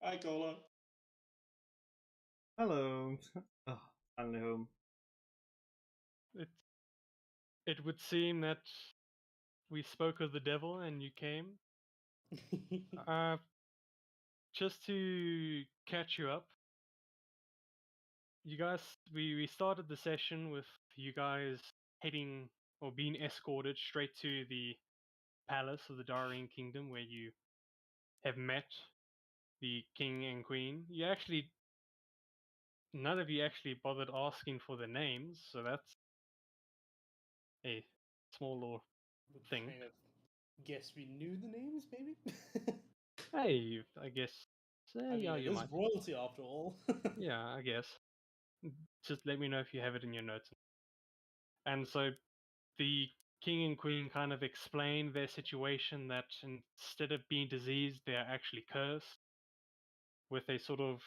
Hi, Cola. Hello. Oh, finally home. It it would seem that we spoke of the devil and you came. Uh, just to catch you up, you guys, we started the session with you guys heading or being escorted straight to the palace of the Darien Kingdom, where you have met the king and queen. None of you actually bothered asking for their names, so that's a small little Would thing. kind of guess we knew the names, maybe? Hey, I guess. I mean, Yeah, it you is might. royalty after all. Yeah, I guess. Just let me know if you have it in your notes. And so the king and queen kind of explain their situation, that instead of being diseased, they are actually cursed with a sort of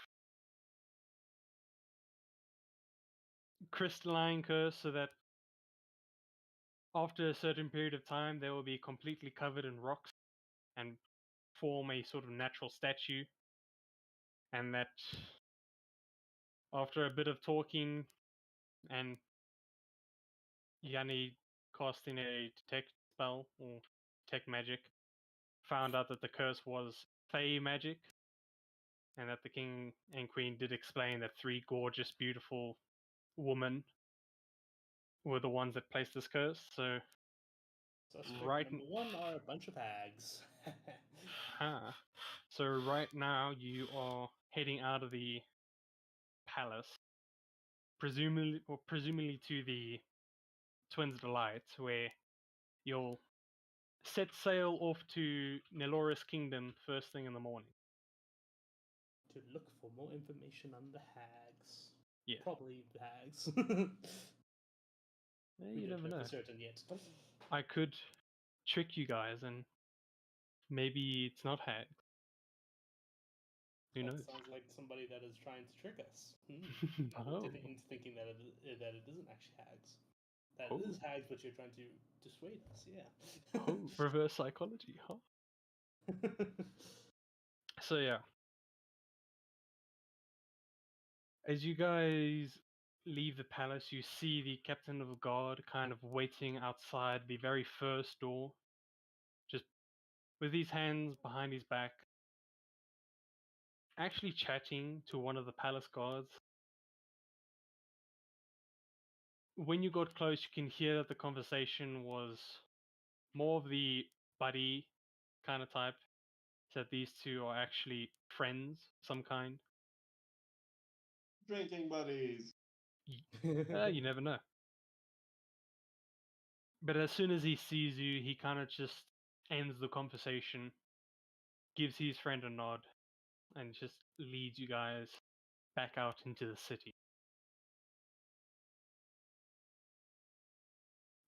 crystalline curse, so that after a certain period of time, they will be completely covered in rocks and form a sort of natural statue. And that after a bit of talking and Yanni casting a detect spell or detect magic, found out that the curse was Fey magic, and that the king and queen did explain that three gorgeous, beautiful women were the ones that placed this curse. So Suspect right, number one are a bunch of hags. so right now you are heading out of the palace, presumably to the Twins Delight, where you'll set sail off to Neloris Kingdom first thing in the morning. To look for more information on the hags. Yeah, Probably the hags. We you don't never know for know. certain yet. I could trick you guys, and maybe it's not hags. Who That knows? sounds like somebody that is trying to trick us. Oh, Into thinking that it isn't actually hags. That it is oh, hags, but you're trying to dissuade us, yeah. oh, reverse psychology, huh? So yeah, as you guys leave the palace, you see the captain of the guard kind of waiting outside the very first door, just with his hands behind his back, actually chatting to one of the palace guards. When you got close, you can hear that the conversation was more of the buddy kind of type, that these two are actually friends of some kind. Drinking buddies. You never know. But as soon as he sees you, he kind of just ends the conversation, gives his friend a nod, and just leads you guys back out into the city.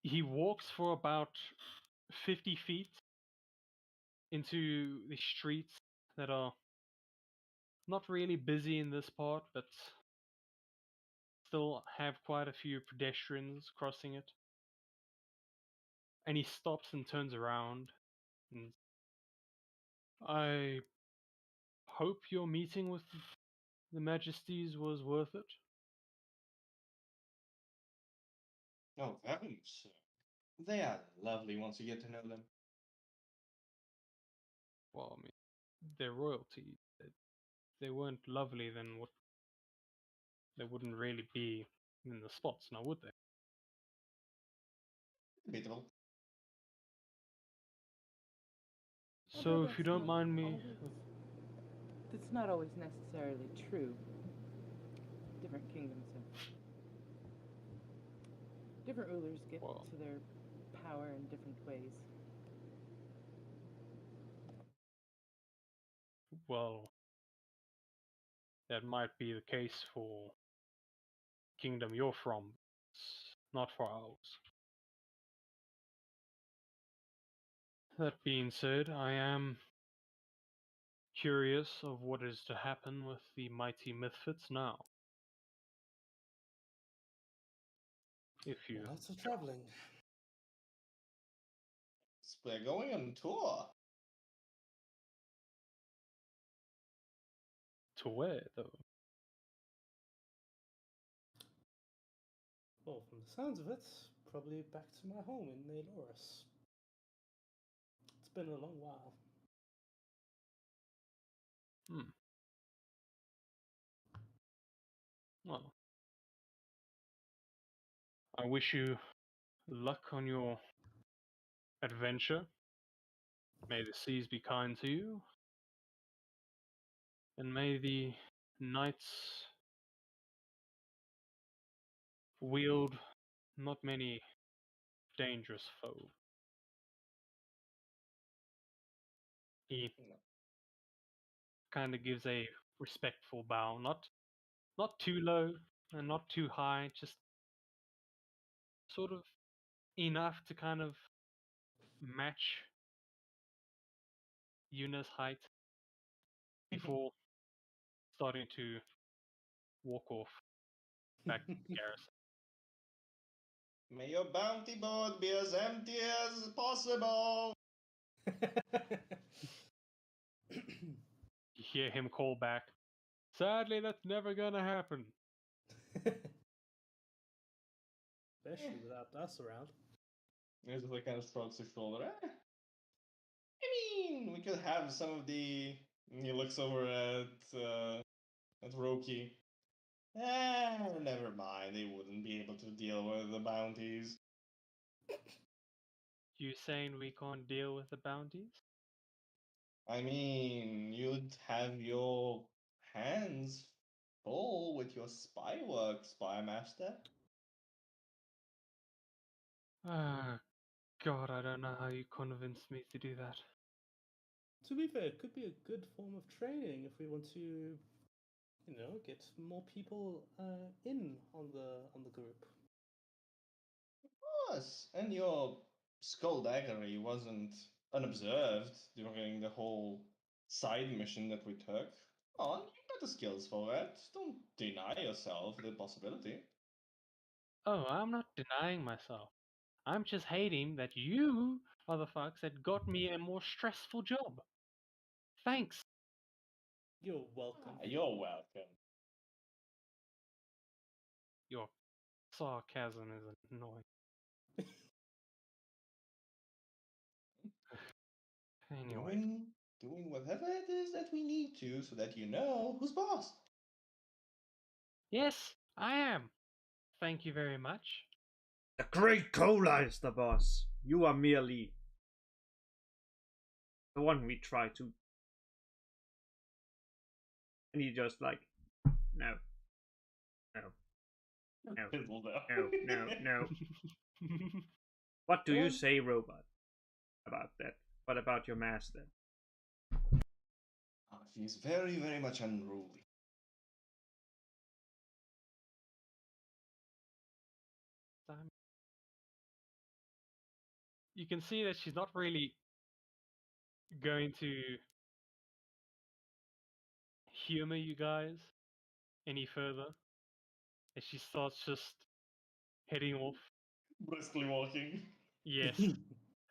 He walks for about 50 feet into the streets that are not really busy in this part, but still have quite a few pedestrians crossing it. And he stops and turns around, and I hope your meeting with the Majesties was worth it. Oh, very so. They are lovely once you get to know them. Well, I mean, they're royalty. If they weren't lovely, then what? They wouldn't really be in the spots, now would they? Debatable. Although So, if you don't mind me, that's not always necessarily true. Different kingdoms have different rulers get well, to their power in different ways. well, that might be the case for kingdom you're from, but not for ours. That being said, I am curious of what is to happen with the mighty Mythfits now. If you, Lots of traveling. We're going on tour. To where, though? Well, from the sounds of it, probably back to my home in Naelorus. It's been a long while. Hmm. Well, I wish you luck on your adventure. May the seas be kind to you, and may the knights wield not many dangerous foe. He No. kind of gives a respectful bow, not too low and not too high, just sort of enough to kind of match Yuna's height before starting to walk off back to the garrison. May your bounty board be as empty as possible. You hear him call back, "Sadly, that's never gonna happen." Especially without us around. Usually kind of strokes his shoulder. I mean, we could have some of the. He looks over at Roki. Never mind. They wouldn't be able to deal with the bounties. You saying we can't deal with the bounties? I mean, you'd have your hands full with your spy work, spy master. Ah, God, I don't know how you convinced me to do that. To be fair, it could be a good form of training if we want to, get more people in on the group. Of course, and your skullduggery wasn't unobserved during the whole side mission that we took. Oh, you've got the skills for it. Don't deny yourself the possibility. Oh, I'm not denying myself. I'm just hating that you are the fucks that got me a more stressful job. Thanks. You're welcome. You're welcome. Your sarcasm is annoying. Anyway, Doing whatever it is that we need to so that you know who's boss. yes, I am. Thank you very much. The Great Cola is the boss. You are merely the one we try to. And he just like, no, no, no, Fizzled out. no, no, no. What do you say, robot, about that? What about your master? He's very, very much unruly. You can see that she's not really going to humor you guys any further. And she starts just heading off. Briskly walking. Yes.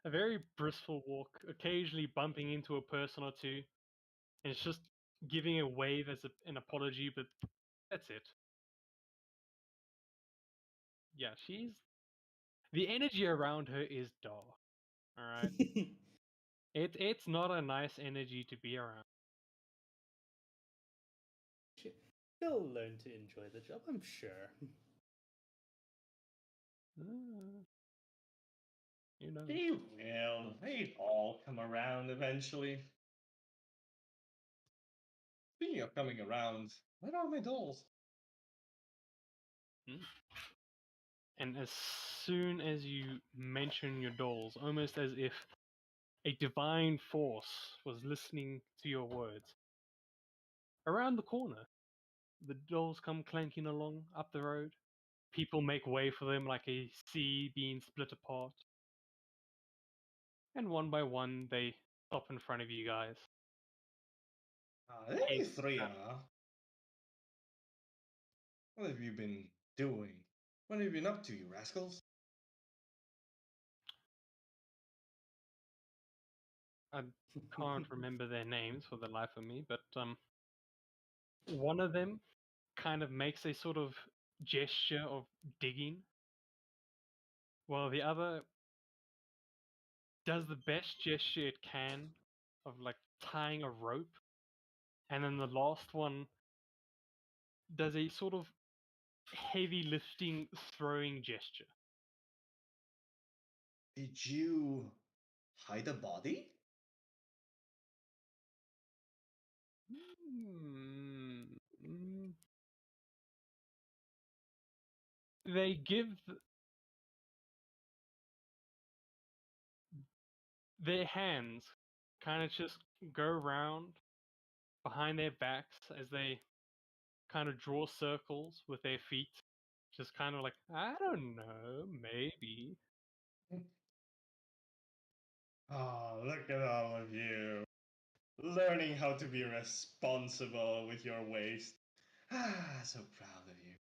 A very bristful walk, occasionally bumping into a person or two. And it's just giving a wave as an apology, but that's it. Yeah, the energy around her is dark. Alright? It's not a nice energy to be around. She'll learn to enjoy the job, I'm sure. You know. They will. They all come around eventually. Speaking of coming around, where are my dolls? And as soon as you mention your dolls, almost as if a divine force was listening to your words, around the corner, the dolls come clanking along up the road. People make way for them like a sea being split apart. And one by one, they stop in front of you guys. There you Hey, three are. What have you been doing? What have you been up to, you rascals? I can't remember their names for the life of me, but one of them kind of makes a sort of gesture of digging, while the other does the best gesture it can of like tying a rope, and then the last one does a sort of heavy lifting throwing gesture. Did you hide a body? Hmm. They give their hands kind of just go around behind their backs as they kind of draw circles with their feet. Just kind of like, I don't know, maybe. Oh, look at all of you. Learning how to be responsible with your waste. Ah, so proud of you.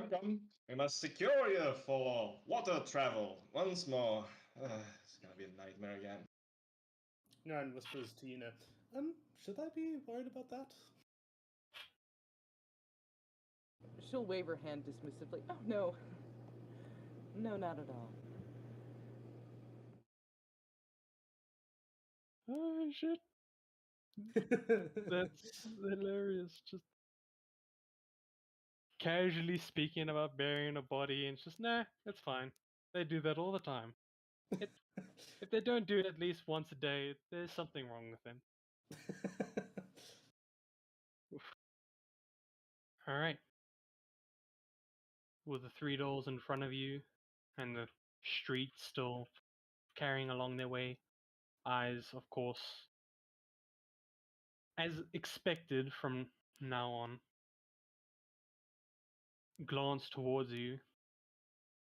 Come. We must secure you for water travel once more. It's gonna be a nightmare again. Naren whispers to Yuna, should I be worried about that? She'll wave her hand dismissively. Oh, no. No, not at all. Oh shit, that's hilarious. Just casually speaking about burying a body, and it's just, nah, it's fine. They do that all the time. If they don't do it at least once a day, there's something wrong with them. Alright. With the 3 doors in front of you, and the street still carrying along their way, eyes, of course, as expected from now on, glance towards you,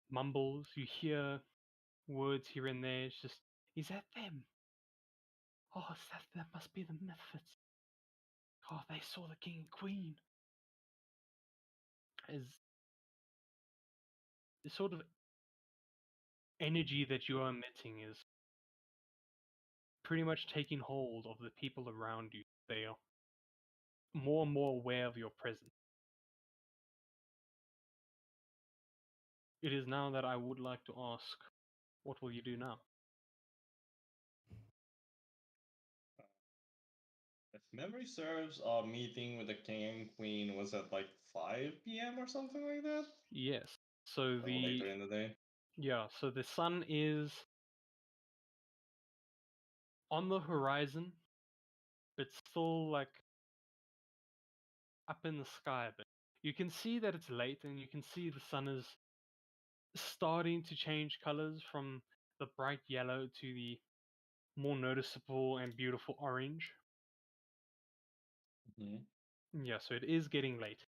mumbles, you hear words here and there, it's just, is that them? Oh, that must be the Misfits. Oh, they saw the king and queen. As the sort of energy that you are emitting is pretty much taking hold of the people around you. They are more and more aware of your presence. It is now that I would like to ask, what will you do now? If memory serves, our meeting with the king and queen was at like 5 p.m. or something like that? Yes. So So later in the day. so the sun is on the horizon, but still like up in the sky a bit. You can see that it's late, and you can see the sun is starting to change colors from the bright yellow to the more noticeable and beautiful orange. Mhm. Yeah, so it is getting late.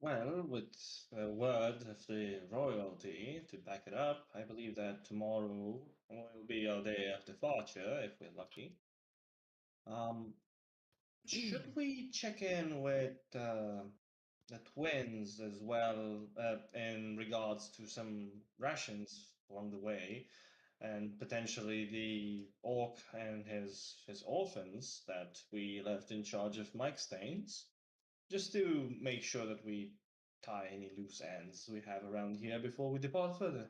Well, with a word of the royalty to back it up, I believe that tomorrow will be our day of departure, if we're lucky. Should we check in with the twins as well in regards to some rations along the way, and potentially the orc and his orphans that we left in charge of Mike Staines, just to make sure that we tie any loose ends we have around here before we depart further.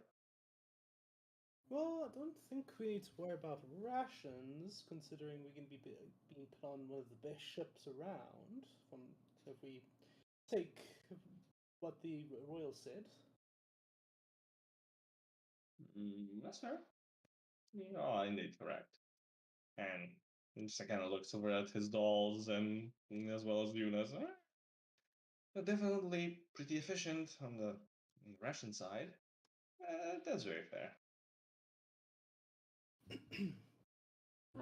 Well, I don't think we need to worry about rations, considering we're going to be being put on one of the best ships around. So if we take what the royal said. That's fair. You are indeed correct. And just kind of looks over at his dolls and as well as Yuna's. But definitely pretty efficient on the ration side. That's very fair.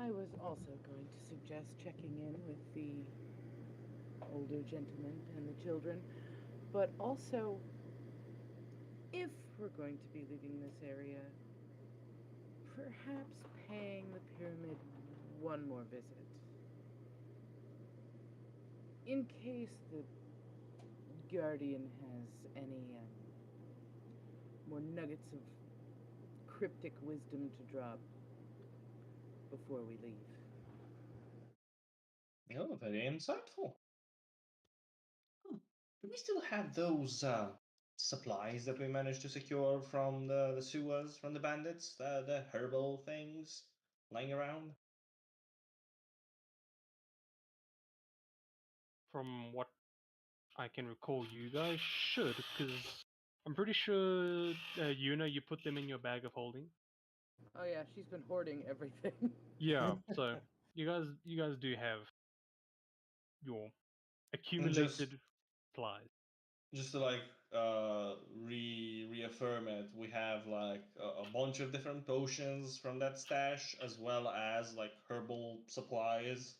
I was also going to suggest checking in with the older gentlemen and the children, but also, if we're going to be leaving this area, perhaps paying the pyramid one more visit. In case the Guardian has any more nuggets of cryptic wisdom to drop. before we leave. Oh, very insightful. Do we still have those supplies that we managed to secure from the sewers, from the bandits, the herbal things lying around? From what I can recall, you guys should, because I'm pretty sure, Yuna, you put them in your bag of holding. Oh yeah, she's been hoarding everything. Yeah, so you guys do have your accumulated supplies. Just to like reaffirm it, we have like a bunch of different potions from that stash, as well as like herbal supplies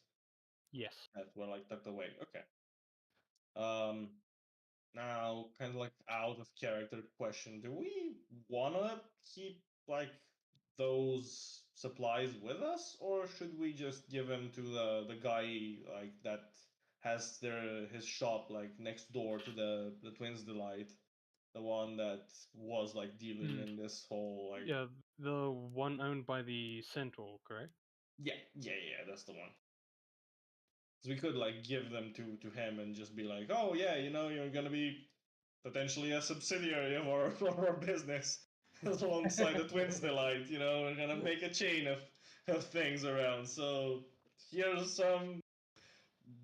Yes. that were like tucked away. Okay. Um, Now, kind of like out of character question, do we wanna keep like those supplies with us, or should we just give them to the guy like that has his shop like next door to the Twins Delight, the one that was like dealing in this whole like Yeah, the one owned by the Centaur, correct? yeah, that's the one. So we could like give them to him and just be like, oh yeah, you know, you're gonna be potentially a subsidiary of our business alongside the Twins Delight. You know, we're gonna make a chain of things around. So here's some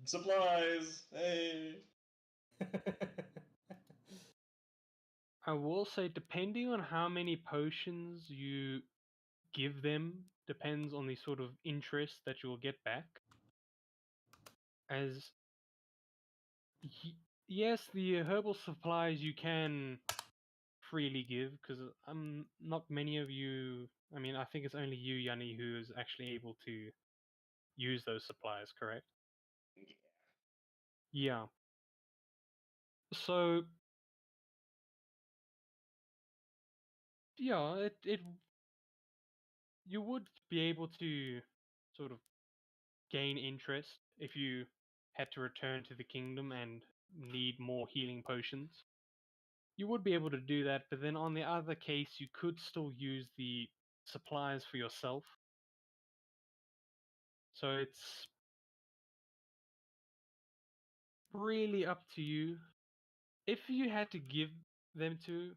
supplies. Hey. I will say, depending on how many potions you give them, depends on the sort of interest that you'll get back. As yes, the herbal supplies you can freely give, because not many of you. I mean, I think it's only you, Yanni, who is actually able to use those supplies, correct? Yeah. So yeah, it you would be able to sort of gain interest if you had to return to the kingdom and need more healing potions. You would be able to do that, but then on the other case, you could still use the supplies for yourself. So it's really up to you. If you had to give them to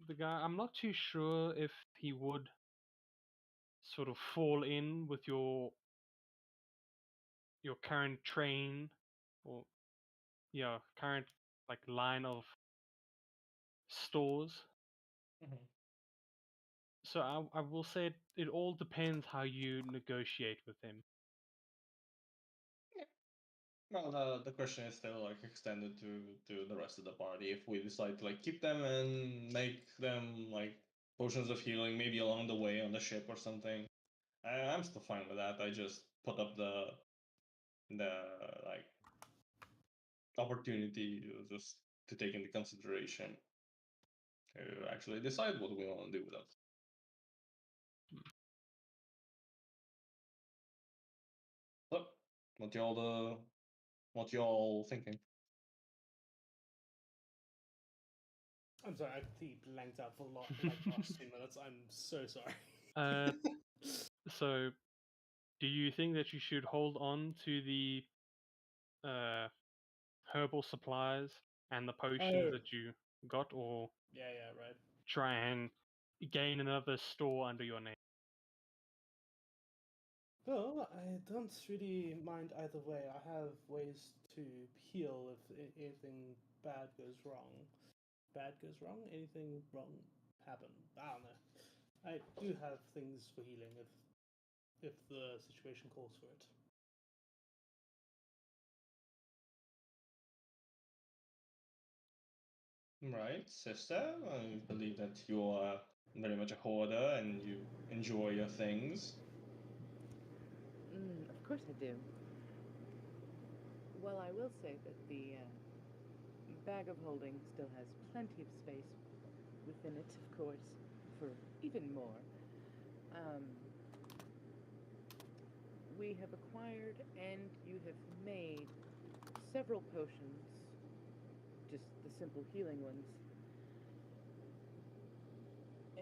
the guy, I'm not too sure if he would sort of fall in with your current train, or yeah, current like line of stores. Mhm. So I will say it all depends how you negotiate with him. Well, the question is still like extended to the rest of the party. If we decide to like keep them and make them like potions of healing, maybe along the way on the ship or something, I'm still fine with that. I just put up the like opportunity just to take into consideration to actually decide what we want to do with it. So, what y'all thinking? I'm sorry, I completely blanked out for like last 2 minutes. I'm so sorry. So, do you think that you should hold on to the herbal supplies and the potions that you got, or Yeah, right. try and gain another store under your name? Well, I don't really mind either way. I have ways to heal if anything bad goes wrong. Bad goes wrong? Anything wrong happen? I don't know. I do have things for healing if the situation calls for it. Right, sister. I believe that you are very much a hoarder and you enjoy your things. Of course I do. Well, I will say that the bag of holding still has plenty of space within it, of course, for even more. Um, we have acquired and you have made several potions, just the simple healing ones.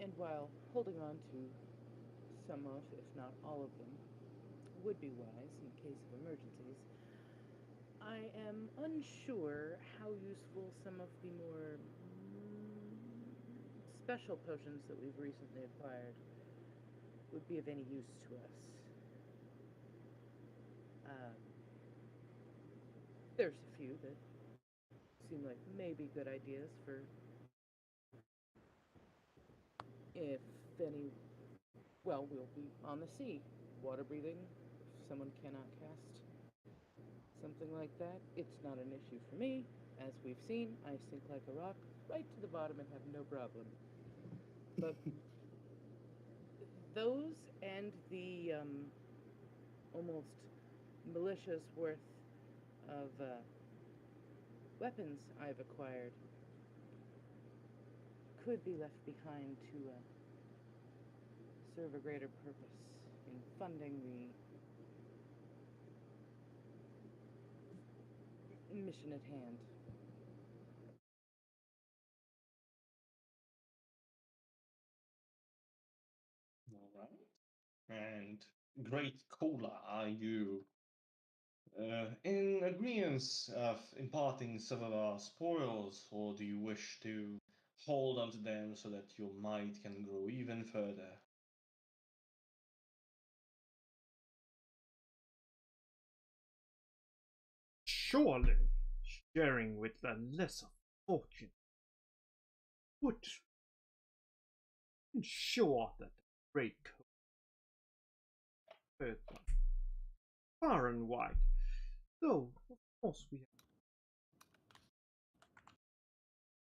And while holding on to some of, if not all of them, would be wise in case of emergencies. I am unsure how useful some of the more special potions that we've recently acquired would be of any use to us. There's a few that seem like maybe good ideas for if any. Well, we'll be on the sea, water breathing. If someone cannot cast something like that, it's not an issue for me. As we've seen, I sink like a rock right to the bottom and have no problem. But those and the almost militia's worth of weapons I've acquired could be left behind to serve a greater purpose in funding the mission at hand. All right. And Great Cola, are you in agreement of imparting some of our spoils, or do you wish to hold onto them so that your might can grow even further? Surely, sharing with the lesser fortune would ensure that the great code heard one far and wide. Though, of course, we have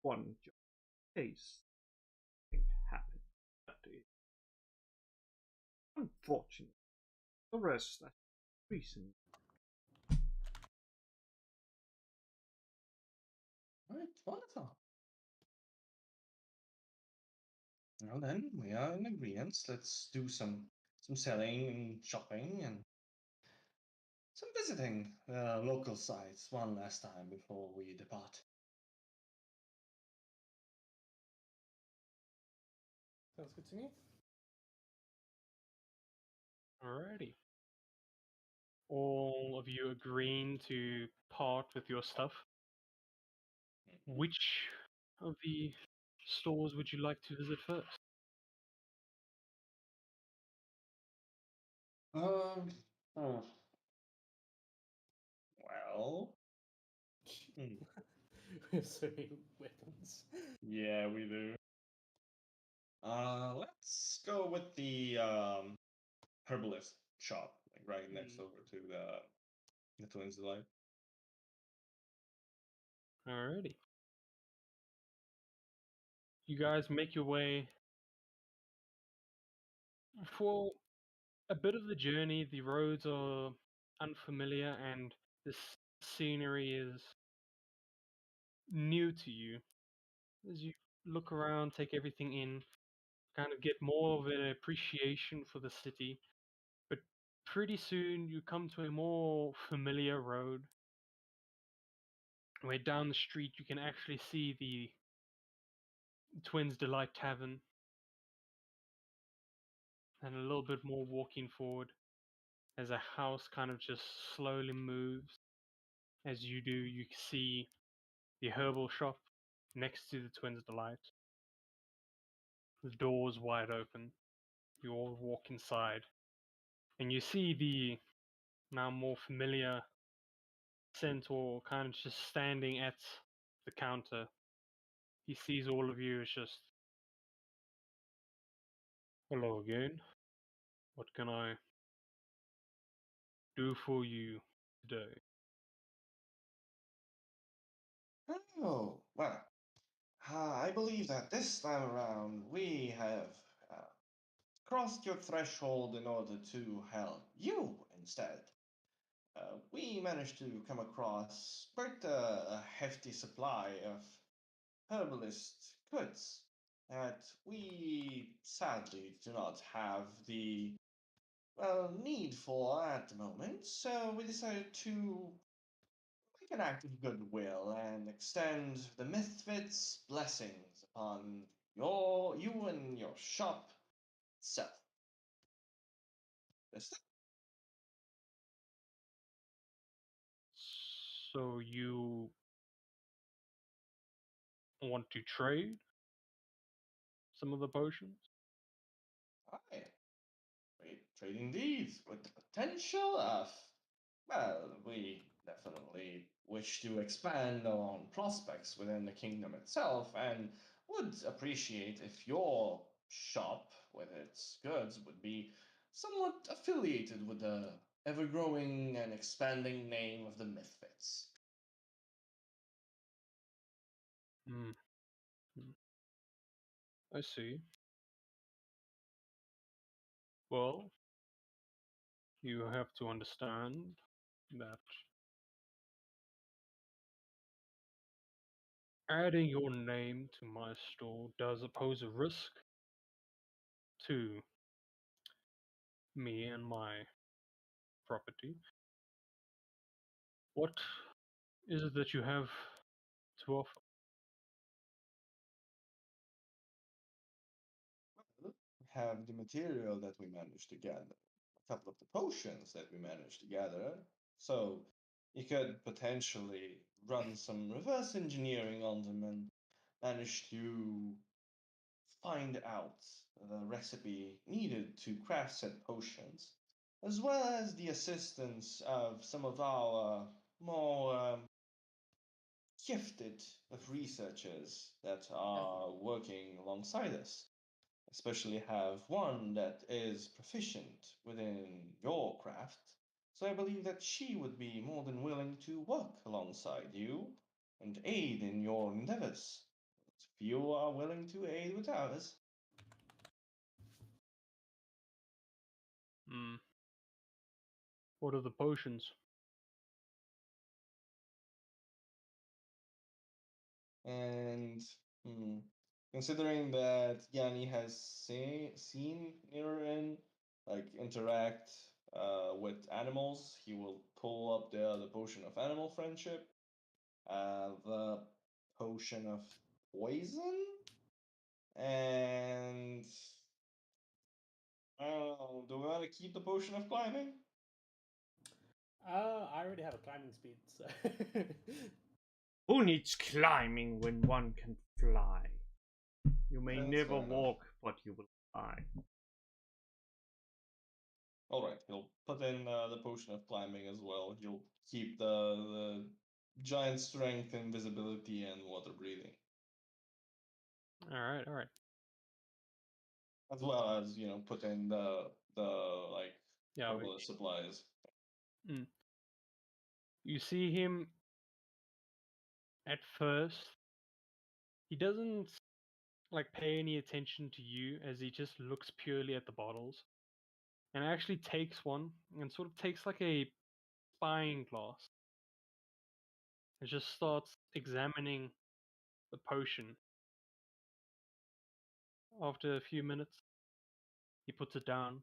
one case thing happen that is unfortunate. The rest, I reason. All right, wonderful. Well then, we are in agreement. Let's do some selling and shopping and some visiting local sites one last time before we depart. Sounds good to me. Alrighty. All of you agreeing to part with your stuff. Which of the stores would you like to visit first? Um. Oh. Well. We have so many weapons. Yeah, we do. Let's go with the herbalist shop, like right next over to the Twins Delight. Alrighty. You guys make your way. For a bit of the journey, the roads are unfamiliar and the scenery is new to you. As you look around, take everything in, kind of get more of an appreciation for the city. But pretty soon you come to a more familiar road where down the street you can actually see the Twins Delight Tavern. And a little bit more walking forward as a house kind of just slowly moves. As you do, you see the herbal shop next to the Twins Delight. The door's wide open. You all walk inside. And you see the now more familiar centaur kind of just standing at the counter. He sees all of you as just, hello again. What can I do for you today? Oh, well, I believe that this time around we have crossed your threshold in order to help you instead. We managed to come across quite a hefty supply of herbalist goods that we sadly do not have the need for at the moment, so we decided to make an act of goodwill and extend the Misfits' blessings upon you and your shop itself. Understand? So you want to trade some of the potions? Aye. Trade indeed, with the potential of, well, we definitely wish to expand our own prospects within the kingdom itself, and would appreciate if your shop with its goods would be somewhat affiliated with the ever growing and expanding name of the Misfits. Hmm. I see. Well, you have to understand that adding your name to my store does pose a risk to me and my property. What is it that you have to offer? We have the material that we managed to gather, a couple of the potions that we managed to gather. So you could potentially run some reverse engineering on them and manage to find out the recipe needed to craft said potions, as well as the assistance of some of our more gifted of researchers that are working alongside us. Especially have one that is proficient within your craft. So I believe that she would be more than willing to work alongside you and aid in your endeavors. If you are willing to aid with ours, Hmm. What are the potions? and considering that Yanni has seen Nirin like interact with animals, he will pull up the potion of animal friendship, the potion of poison, and I don't know. Do we want to keep the potion of climbing? I already have a climbing speed, so. Who needs climbing when one can fly? You may That's never fair enough. walk, but you will fly. All right, he'll put in the potion of climbing as well. He'll keep the giant strength, invisibility, and water breathing, All right. as well as put in the like Yeah, herbal supplies. you see him at first. He doesn't like pay any attention to you as he just looks purely at the bottles and actually takes one and sort of takes like a spying glass and just starts examining the potion. After a few minutes, he puts it down,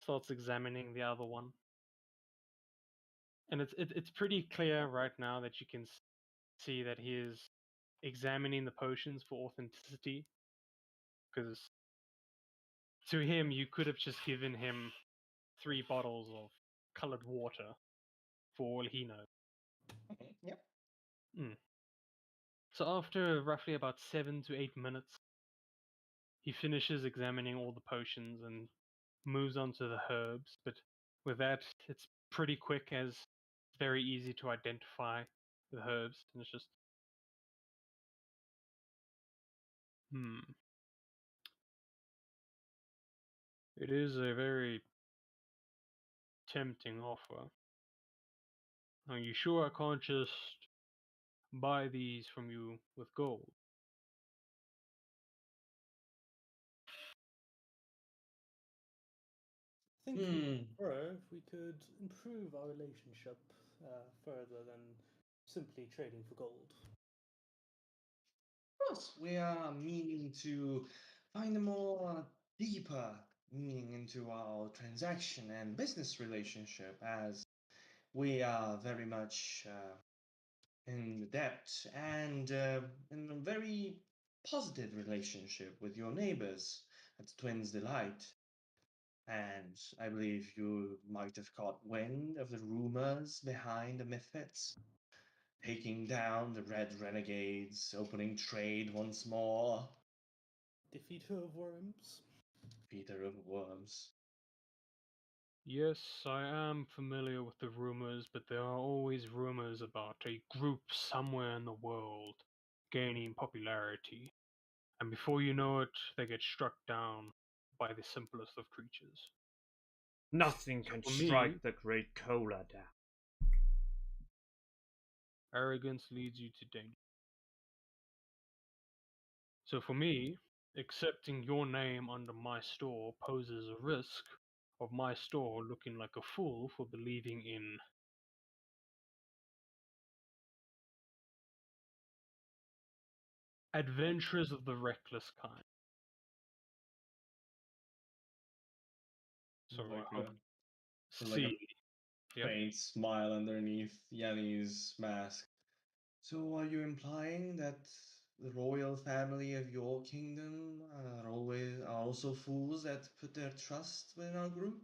starts examining the other one, and it's pretty clear right now that you can see that he is examining the potions for authenticity, because to him you could have just given him 3 bottles of colored water for all he knows. Yep. So after roughly about 7 to 8 minutes, he finishes examining all the potions and moves on to the herbs. But with that, it's pretty quick as it's very easy to identify the herbs. And it's just, it is a very tempting offer. Are you sure I can't just buy these from you with gold? I think we prefer if we could improve our relationship further than simply trading for gold. Of course, we are meaning to find a more deeper meaning into our transaction and business relationship, as we are very much in the depth and in a very positive relationship with your neighbors at Twins Delight. And I believe you might have caught wind of the rumors behind the Misfits, taking down the Red Renegades, opening trade once more. Defeater of worms. Peter of Worms. Yes, I am familiar with the rumors, but there are always rumors about a group somewhere in the world gaining popularity. And before you know it, they get struck down by the simplest of creatures. Nothing can For strike me- the great Cola down. Arrogance leads you to danger. So for me, accepting your name under my store poses a risk of my store looking like a fool for believing in adventures of the reckless kind. So Like I hope there's like a see. Yep. faint smile underneath Yanni's mask. So are you implying that the royal family of your kingdom are also fools that put their trust in our group?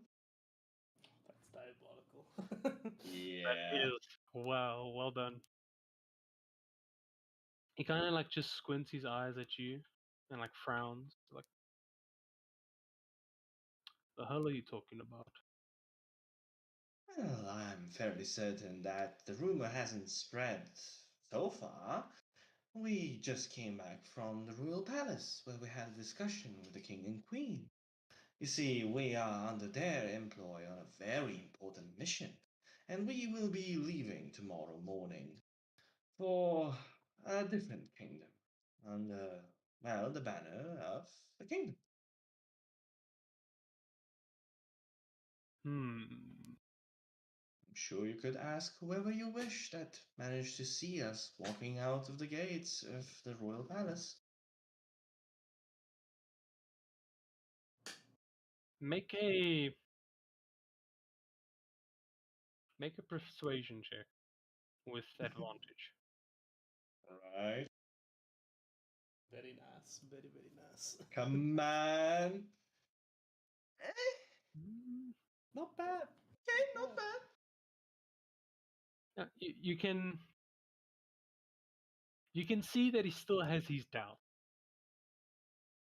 That's diabolical. Yeah. Is well done. He kind of like just squints his eyes at you and like frowns. Like, the hell are you talking about? Well, I'm fairly certain that the rumor hasn't spread so far. We just came back from the royal palace where we had a discussion with the king and queen. You see, we are under their employ on a very important mission, and we will be leaving tomorrow morning for a different kingdom under, well, the banner of the kingdom. Hmm. I'm sure you could ask whoever you wish that managed to see us walking out of the gates of the royal palace. Make a make a persuasion check with advantage. Alright. Very nice. Very, very nice. Come on. Mm, Not bad. Okay, not bad. you can see that he still has his doubt.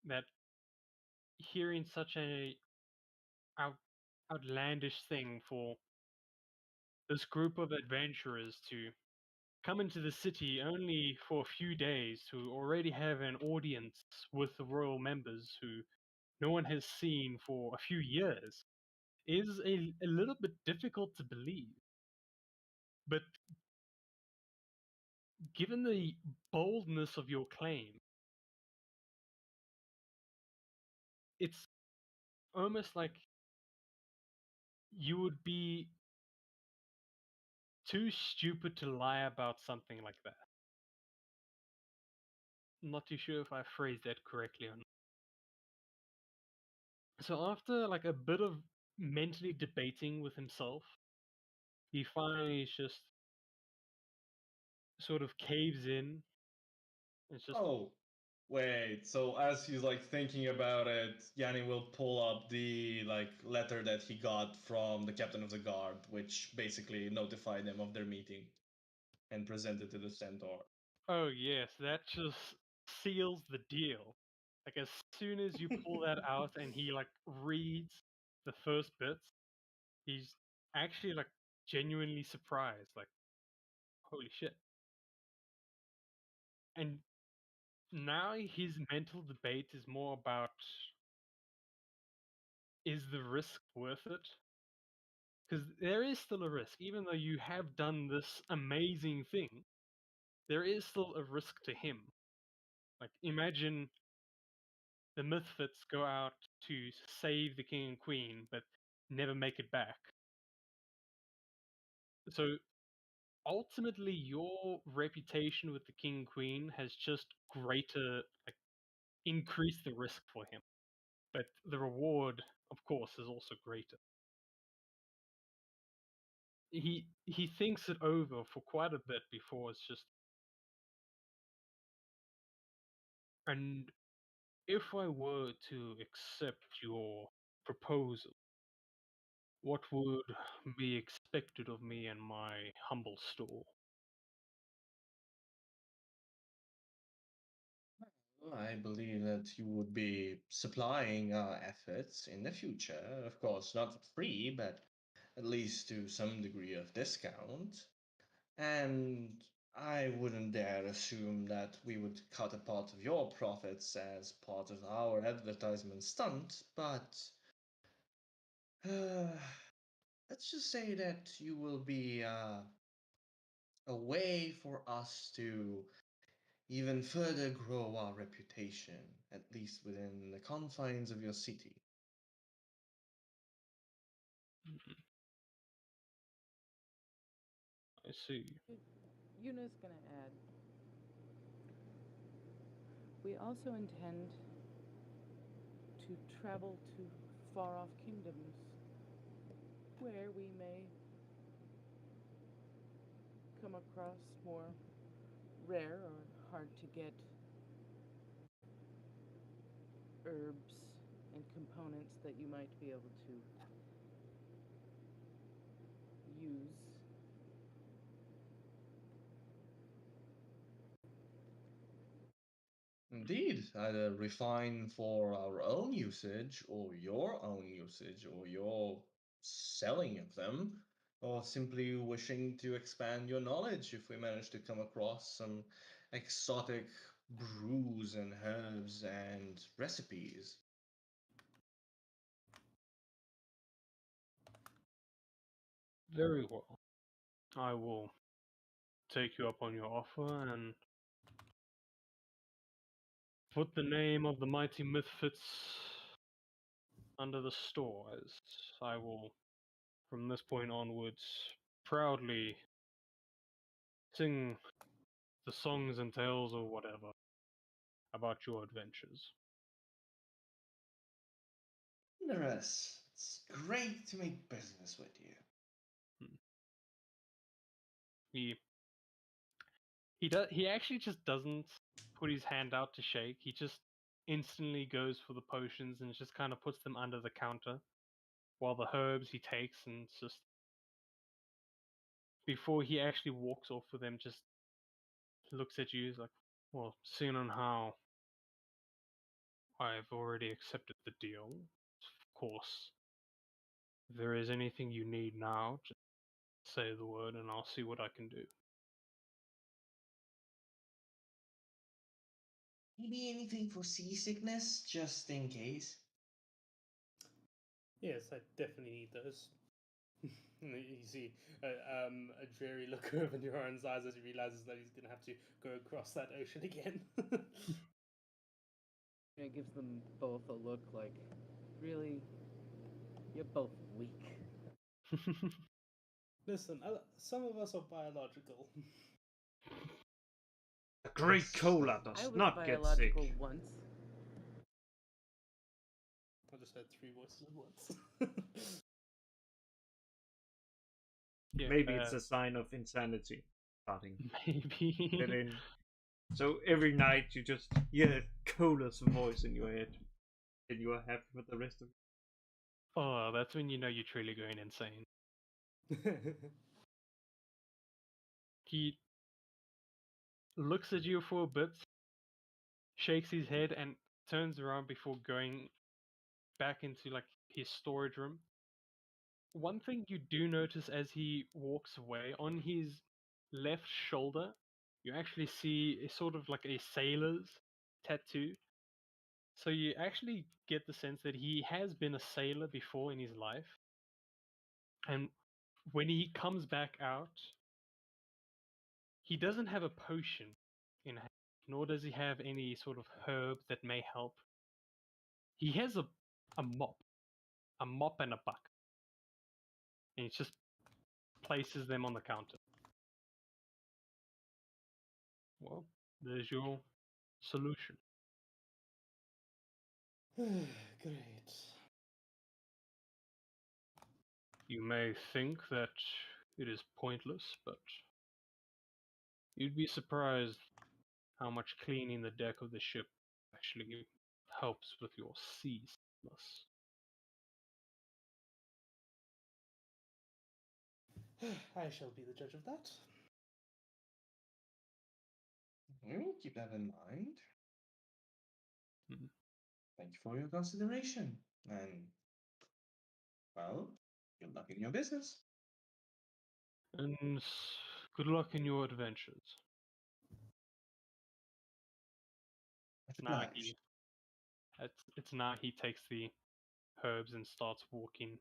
That hearing such a outlandish thing for this group of adventurers to come into the city only for a few days to already have an audience with the royal members who no one has seen for a few years is a little bit difficult to believe. But given the boldness of your claim, it's almost like you would be too stupid to lie about something like that. I'm not too sure if I phrased that correctly or not. So after like a bit of mentally debating with himself, he finally just sort of caves in. It's just Oh, wait. So as he's like thinking about it, Yanni will pull up the like letter that he got from the captain of the guard, which basically notified them of their meeting and present it to the centaur. oh yes, that just seals the deal. Like as soon as you pull that out and he like reads the first bits, he's actually like genuinely surprised, like holy shit. And now his mental debate is more about, is the risk worth it? Because there is still a risk, even though you have done this amazing thing, there is still a risk to him. Like imagine the Misfits go out to save the king and queen, but never make it back. So ultimately, your reputation with the king and queen has just greater, like, increased the risk for him. But the reward, of course, is also greater. He thinks it over for quite a bit before it's just. And if I were to accept your proposal, What would be expected of me in my humble stall? I believe that you would be supplying our efforts in the future. Of course, not for free, but at least to some degree of discount. And I wouldn't dare assume that we would cut a part of your profits as part of our advertisement stunt, but uh, let's just say that you will be a way for us to even further grow our reputation, at least within the confines of your city. I see. Yuna's gonna add. We also intend to travel to far off kingdoms where we may come across more rare or hard to get herbs and components that you might be able to use. Indeed, either refine for our own usage, or your own usage, or your selling of them, or simply wishing to expand your knowledge if we manage to come across some exotic brews and herbs and recipes. Very well. I will take you up on your offer and put the name of the mighty Misfits under the store, as I will, from this point onwards, proudly sing the songs and tales or whatever about your adventures. Wondrous. It's great to make business with you. He he actually just doesn't put his hand out to shake. He just instantly goes for the potions and just kind of puts them under the counter, while the herbs he takes and just before he actually walks off with them, just looks at you. He's like, "Well, seeing on how I've already accepted the deal, of course, if there is anything you need now, just say the word and I'll see what I can do." Maybe anything for seasickness, just in case. Yes, I definitely need those. You see a dreary look over in Yoran's eyes as he realizes that he's going to have to go across that ocean again. It gives them both a look like, really, you're both weak. Listen, some of us are biological. A great cola I does was not get sick. biological once. I just heard three voices at once. Yeah, Maybe it's a sign of insanity starting maybe. get in. So every night you just hear Cola's voice in your head, and you are happy for the rest of. Oh, that's when you know you're truly going insane. He looks at you for a bit, shakes his head, and turns around before going back into like his storage room. One thing you do notice as he walks away, on his left shoulder, you actually see a sort of like a sailor's tattoo. So you actually get the sense that he has been a sailor before in his life. And when he comes back out, he doesn't have a potion in hand, nor does he have any sort of herb that may help. He has a mop, and a bucket, and he just places them on the counter. Well, there's your solution. Great. You may think that it is pointless, but you'd be surprised how much cleaning the deck of the ship actually helps with your sea sickness. I shall be the judge of that. We will keep that in mind. Mhm. Thank you for your consideration. And, well, good luck in your business. And good luck in your adventures. Now Obliged. it's now he takes the herbs and starts walking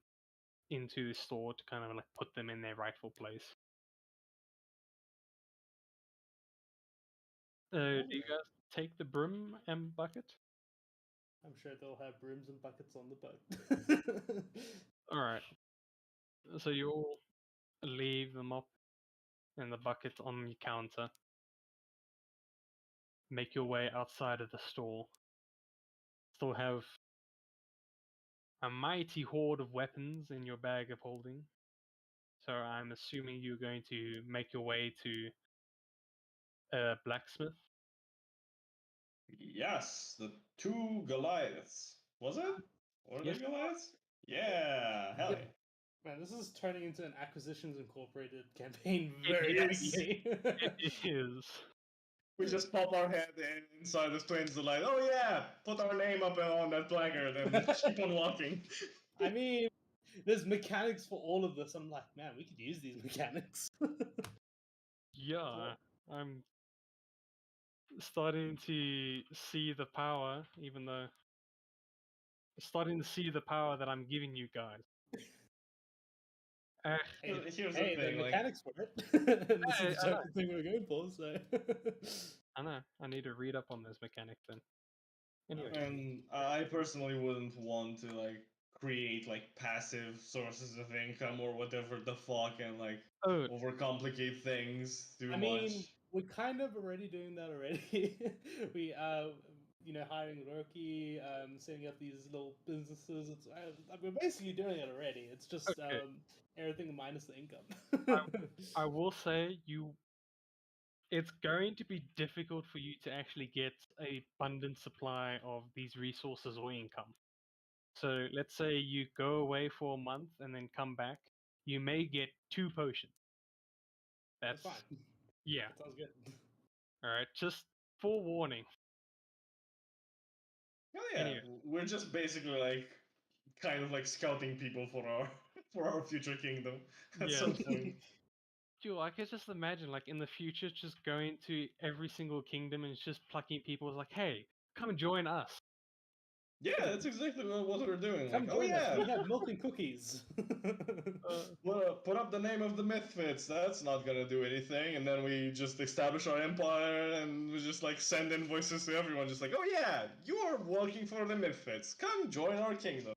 into the store to kind of like put them in their rightful place. Do you Alright. guys take the broom and bucket? I'm sure they'll have brooms and buckets on the boat. All right. So you all leave the mop and the bucket on the counter. Make your way outside of the store. Still have a mighty hoard of weapons in your bag of holding. So I'm assuming you're going to make your way to a blacksmith. Yes, the two Goliaths. Was it? Were Yes. they Goliaths? Yeah, hell Yep. yeah. Man, this is turning into an Acquisitions Incorporated campaign It very is. quickly. It is. We just pop our head inside the Twins Delight. Oh yeah, put our name up on that placard and keep on walking. I mean, there's mechanics for all of this. I'm like, man, we could use these mechanics. Yeah, I'm starting to see the power, even though starting to see the power that I'm giving you guys. Hey, Here's hey, the the thing, like, mechanics for it. And this Hey, is the type of thing we're going for, so. I know. I need to read up on those mechanics then. Anyway, and I personally wouldn't want to like create like passive sources of income or whatever the fuck and like oh, overcomplicate things too I much. mean, we're kind of already doing that already. We, hiring Loki, setting up these little businesses. It's we're basically doing it already. It's just Okay. everything minus the income. I will say it's going to be difficult for you to actually get a abundant supply of these resources or income. So let's say you go away for a month and then come back, you may get 2 potions. That's That's fine. yeah. That sounds good. All right, just forewarning. Oh yeah, Anyway. we're just basically like kind of like scouting people for our for our future kingdom at Yeah. some point. Dude, I could just imagine, like, in the future, just going to every single kingdom and it's just plucking people. It's like, hey, come and join us. Yeah, that's exactly what we're doing. Come Like, oh join us. yeah, We have milk and cookies. well, put up the name of the Misfits. That's not gonna do anything. And then we just establish our empire, and we just like send invoices to everyone, just like, oh yeah, you are working for the Misfits. Come join our kingdom.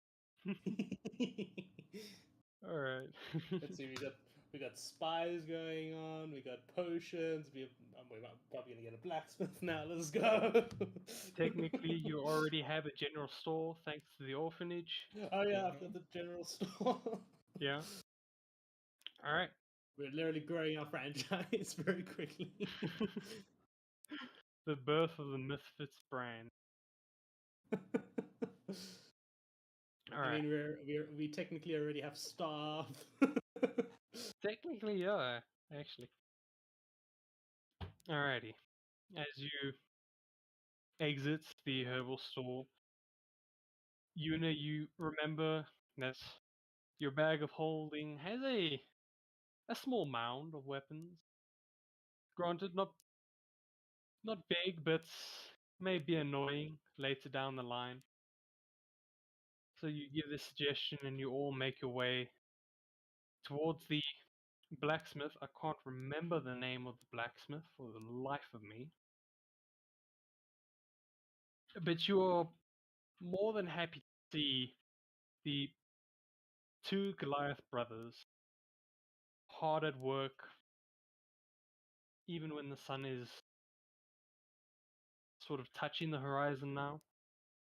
All right. Let's see. We got spies going on. We got potions. We're probably gonna get a blacksmith now. Let's go. Technically, you already have a general store thanks to the orphanage. Oh yeah, I've got the general store. Yeah. All right. We're literally growing our franchise very quickly. The birth of the Misfits brand. All I right. mean, we technically already have staff. Technically, yeah, actually. Alrighty. As you exit the herbal store, you remember that your bag of holding has a small mound of weapons. Granted, not big, but may be annoying later down the line. So you give this suggestion, and you all make your way towards the blacksmith. I can't remember the name of the blacksmith for the life of me. But you are more than happy to see the 2 Goliath brothers hard at work, even when the sun is sort of touching the horizon now,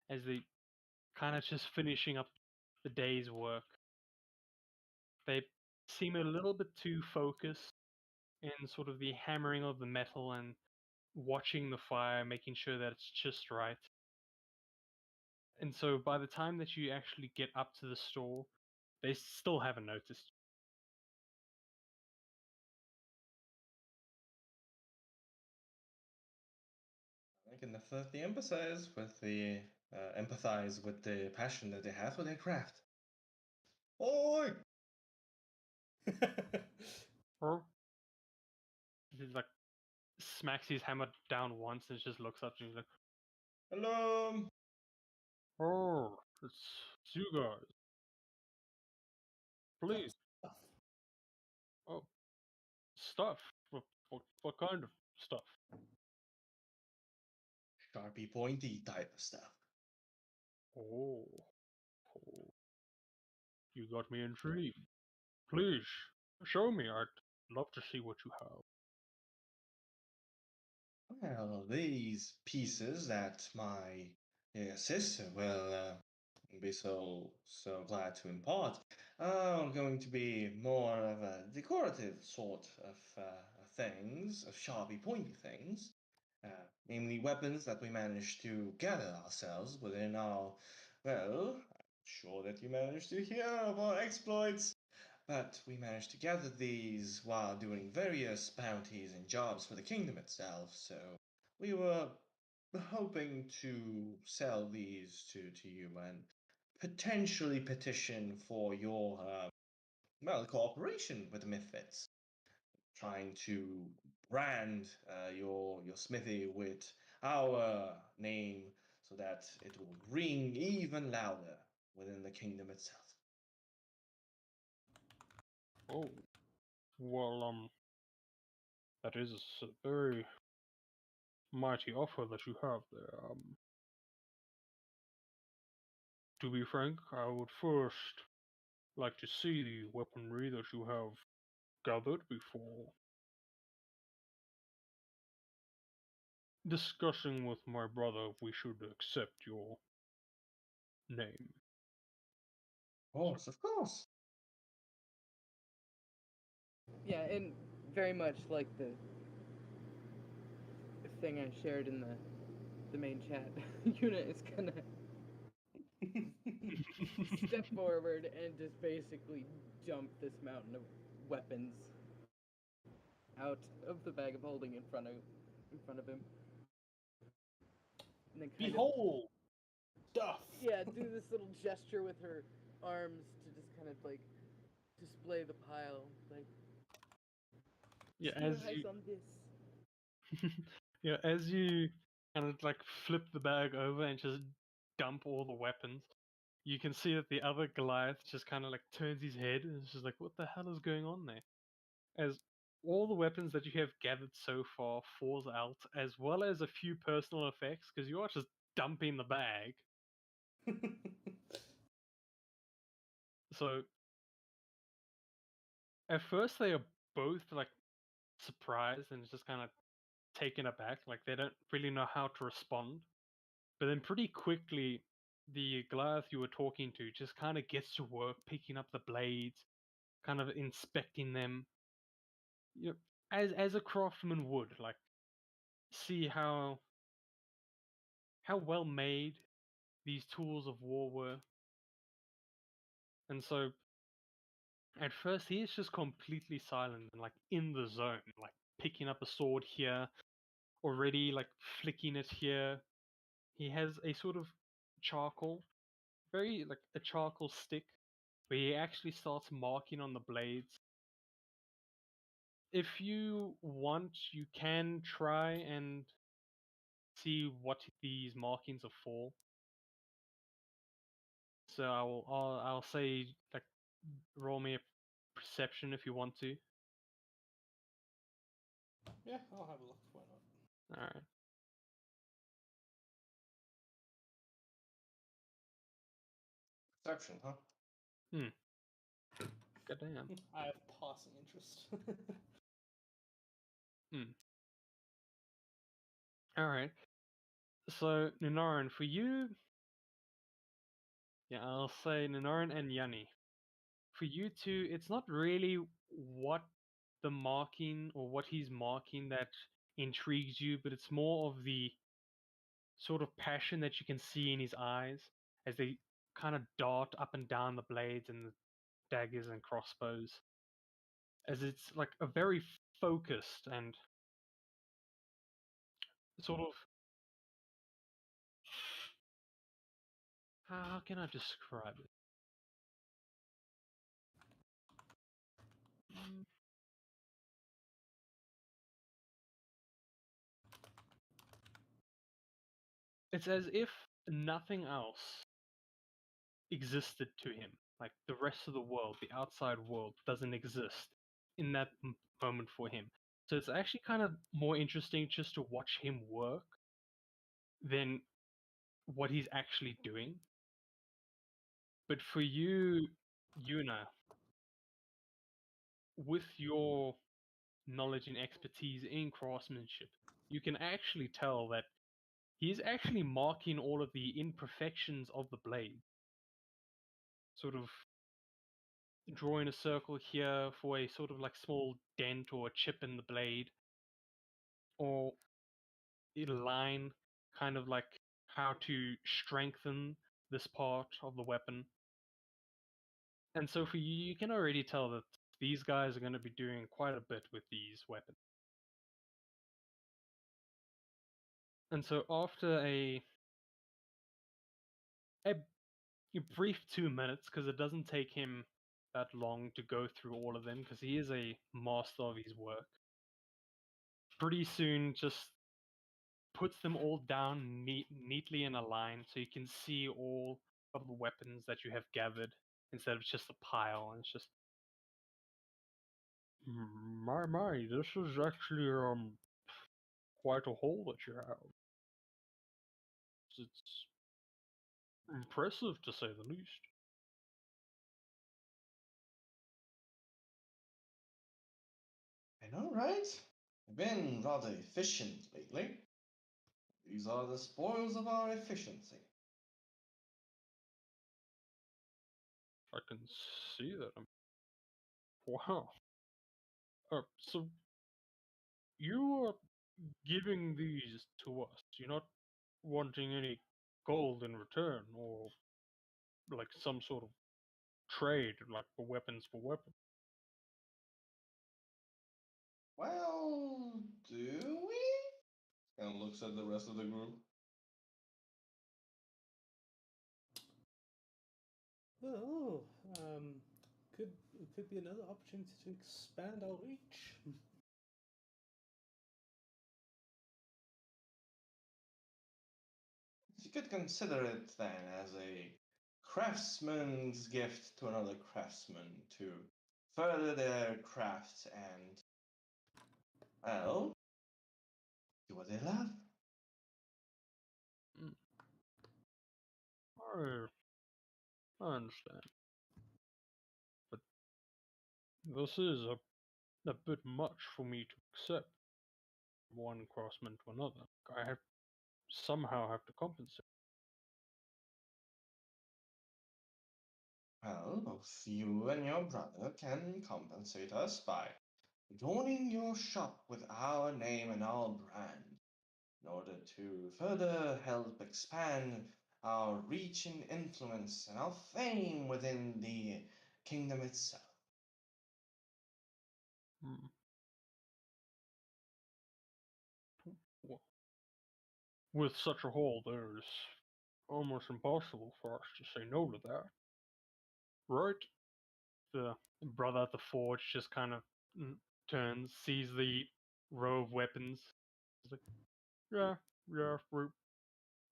as they kind of just finishing up the day's work. They seem a little bit too focused in sort of the hammering of the metal and watching the fire, making sure that it's just right. And so by the time that you actually get up to the store, they still haven't noticed. can definitely empathize with the passion that they have for their craft. Oi! Or he like smacks his hammer down once and just looks up and he's like, Hello! "Oh, it's you guys. Please, Stuff. oh, stuff. What kind of stuff? Sharpie pointy type of stuff. Oh, oh, you got me intrigued. Please, show me. I'd love to see what you have." Well, these pieces that my sister will be so glad to impart are going to be more of a decorative sort of things, of sharpy pointy things, namely weapons that we managed to gather ourselves within our, well, I'm sure that you managed to hear of our exploits. But we managed to gather these while doing various bounties and jobs for the kingdom itself, so we were hoping to sell these to you and potentially petition for your, well, cooperation with the Misfits. Trying to brand your smithy with our name so that it will ring even louder within the kingdom itself. Oh, well, that is a very mighty offer that you have there. To be frank, I would first like to see the weaponry that you have gathered before discussing with my brother if we should accept your name. Of course. Yeah, and very much like the thing I shared in the main chat, Yuna is gonna step forward and just basically dump this mountain of weapons out of the bag of holding in front of him. And then kind Behold! Stuff! yeah, do this little gesture with her arms to just kind of like display the pile. Like, Yeah, "Steer as eyes you on this." yeah, as you kind of like flip the bag over and just dump all the weapons, you can see that the other Goliath just kind of like turns his head and is just like, "What the hell is going on there?" As all the weapons that you have gathered so far falls out, as well as a few personal effects, because you are just dumping the bag. So at first they are both like surprised and just kind of taken aback, like they don't really know how to respond. But then pretty quickly, the Goliath you were talking to just kind of gets to work picking up the blades, kind of inspecting them. You know, as a craftsman would, like see how well made these tools of war were. And so at first he is just completely silent and like in the zone, like picking up a sword here, already like flicking it here. He has a sort of charcoal, very like a charcoal stick, where he actually starts marking on the blades. If you want, you can try and see what these markings are for. So I'll say like roll me a perception if you want to. Yeah, I'll have a look. Why not? All right. Perception, huh? Goddamn. I have passing interest. All right. So Nunaran, for you, yeah, I'll say Nunaran and Yanni. For you two, it's not really what the marking or what he's marking that intrigues you, but it's more of the sort of passion that you can see in his eyes as they kind of dart up and down the blades and the daggers and crossbows. As it's like a very focused and sort of How can I describe it? Mm, It's as if nothing else existed to him. Like the rest of the world, the outside world, doesn't exist in that moment for him. So it's actually kind of more interesting just to watch him work than what he's actually doing. But for you, Yuna, with your knowledge and expertise in craftsmanship, you can actually tell that he's actually marking all of the imperfections of the blade. Sort of drawing a circle here for a sort of like small dent or a chip in the blade, or a line kind of like how to strengthen this part of the weapon. And so for you, you can already tell that these guys are going to be doing quite a bit with these weapons. And so after a brief 2 minutes, because it doesn't take him that long to go through all of them, because he is a master of his work, pretty soon just puts them all down neatly in a line so you can see all of the weapons that you have gathered instead of just a pile. And it's just, my, this is actually quite a haul that you have. It's impressive to say the least. I know, right? I've been rather efficient lately. These are the spoils of our efficiency. I can see that. Wow. So you are giving these to us. You're not wanting any gold in return, or like some sort of trade, like for weapons for weapons. Well, do we? And looks at the rest of the group. Well, could be another opportunity to expand our reach. You could consider it then as a craftsman's gift to another craftsman to further their craft and, well, do what they love. I understand. But this is a bit much for me to accept. One craftsman to another. I have somehow have to compensate. Well, both you and your brother can compensate us by adorning your shop with our name and our brand in order to further help expand our reach and influence and our fame within the kingdom itself. Hmm. Well, with such a haul, there's almost impossible for us to say no to that. Right? The brother at the forge just kind of turns, sees the row of weapons. He's like, yeah, we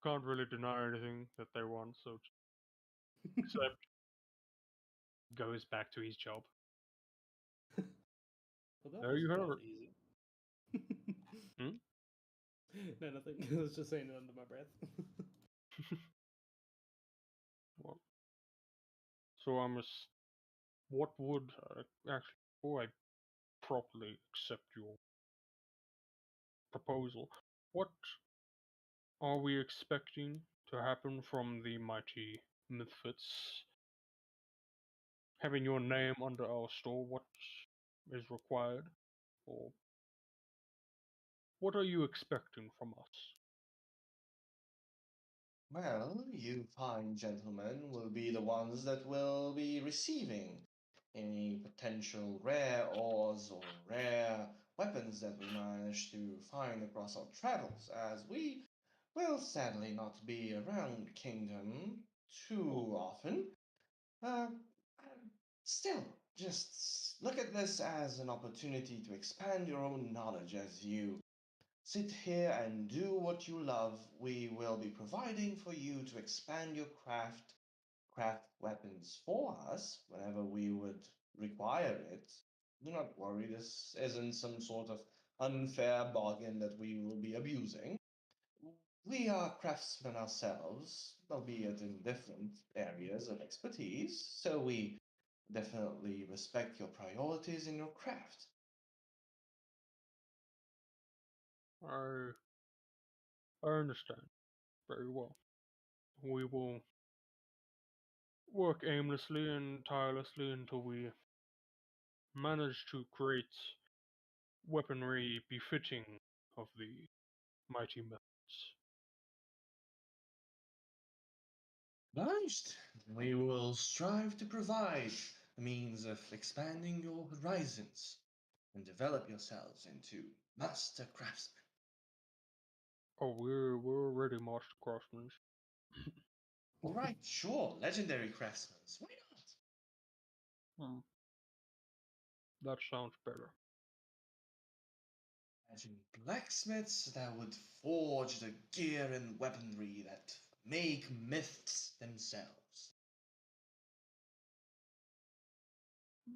can't really deny anything that they want, so except goes back to his job. Well, that There was you have rather it. easy. Hmm? No, nothing. I was just saying it under my breath. Well, so what would actually, before I properly accept your proposal, what are we expecting to happen from the mighty Misfits? Having your name under our store, what is required? Or what are you expecting from us? Well, you fine gentlemen will be the ones that will be receiving any potential rare ores or rare weapons that we manage to find across our travels, as we will sadly not be around Kingdom too often. Uh, Still, just look at this as an opportunity to expand your own knowledge as you sit here and do what you love. We will be providing for you to expand your craft weapons for us whenever we would require it. Do not worry, this isn't some sort of unfair bargain that we will be abusing. We are craftsmen ourselves, albeit in different areas of expertise, so we definitely respect your priorities in your craft. I I understand very well. We will work aimlessly and tirelessly until we manage to create weaponry befitting of the mighty methods. Obliged. We will strive to provide a means of expanding your horizons and develop yourselves into master craftsmen. Oh, we're already master craftsmen. All right, sure, legendary craftsmen. Why not? Hmm, that sounds better. Imagine blacksmiths that would forge the gear and weaponry that make myths themselves.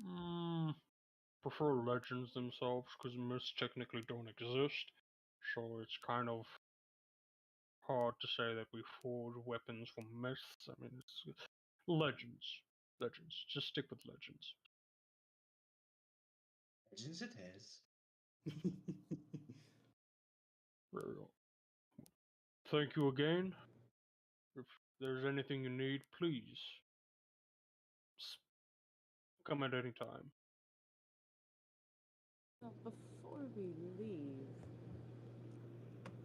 Mm, prefer legends themselves because myths technically don't exist, so it's kind of hard to say that we forge weapons from myths. I mean, it's legends. Legends. Just stick with legends. Legends it is. Very well. Thank you again. If there's anything you need, please come at any time. Well, before we leave,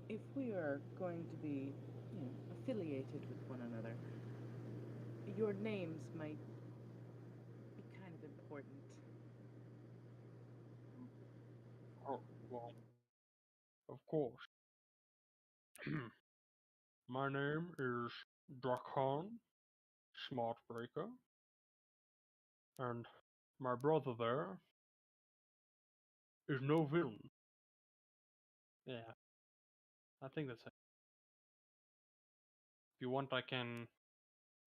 if we are going to be, affiliated with one another, your names might be kind of important. Oh, well, of course. My name is Drakhan Smartbreaker, and my brother there is no villain. Yeah, I think that's it. If you want, I can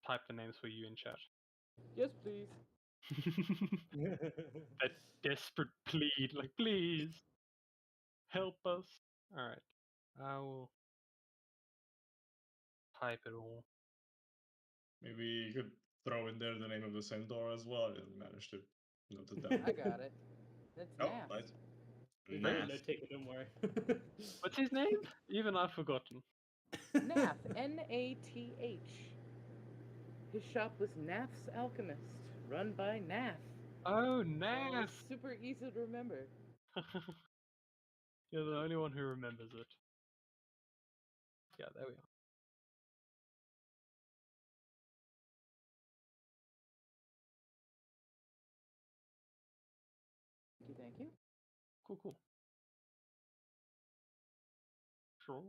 type the names for you in chat. Yes, please. That desperate plead, like, please help us. Alright, I will type it all. Maybe you could throw in there the name of the centaur as well. I didn't manage to note it down. I got it. That's Oh, Nath. nice. We Nice. made a note taker, don't worry. What's his name? Even I've forgotten. Nath. Nath. His shop was Nath's Alchemist, run by Nath. Oh, So Nath! it's super easy to remember. You're the only one who remembers it. Yeah, there we are. Thank you. Cool. Sure.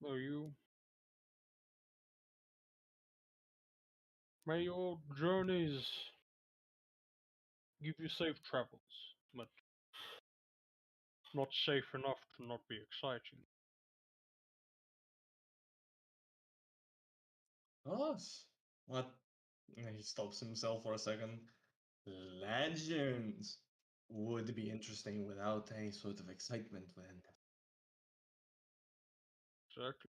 Are you? May your journeys give you safe travels, but not safe enough to not be exciting. Us? What? He stops himself for a second. Legends would be interesting without any sort of excitement when. Exactly.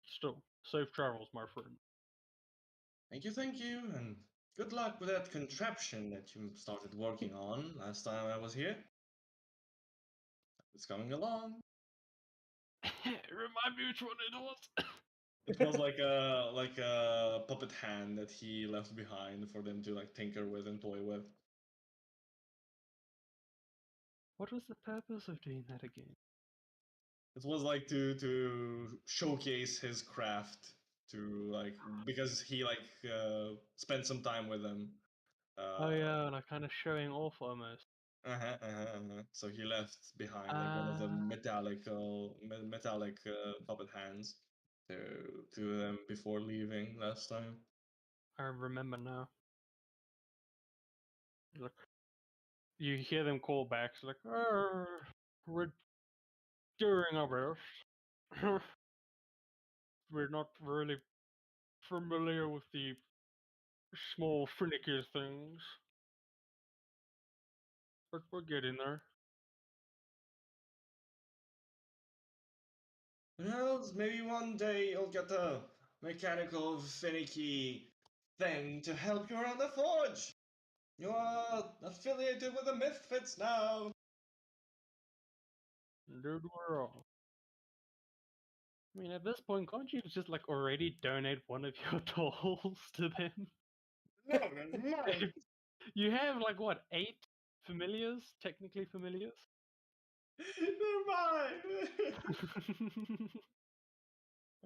Still, safe travels, my friend. Thank you, and good luck with that contraption that you started working on last time I was here. It's coming along. Remind me which one it was. It was like a puppet hand that he left behind for them to like tinker with and toy with. What was the purpose of doing that again? It was like to showcase his craft to like because he spent some time with them. Oh yeah, like kind of showing off almost. So he left behind like one of the Ah. metallic puppet hands. to them before leaving last time. I remember now. Look, you hear them call back. It's like, we're doing our best. We're not really familiar with the small finicky things, but we're getting there. Who knows? Maybe one day you'll get a mechanical finicky thing to help you around the forge. You're affiliated with the Misfits now. Dude, we're all. I mean, at this point, can't you just like already donate one of your dolls to them? No, that's mine. You have like what, 8 familiars? Technically familiars? They're mine.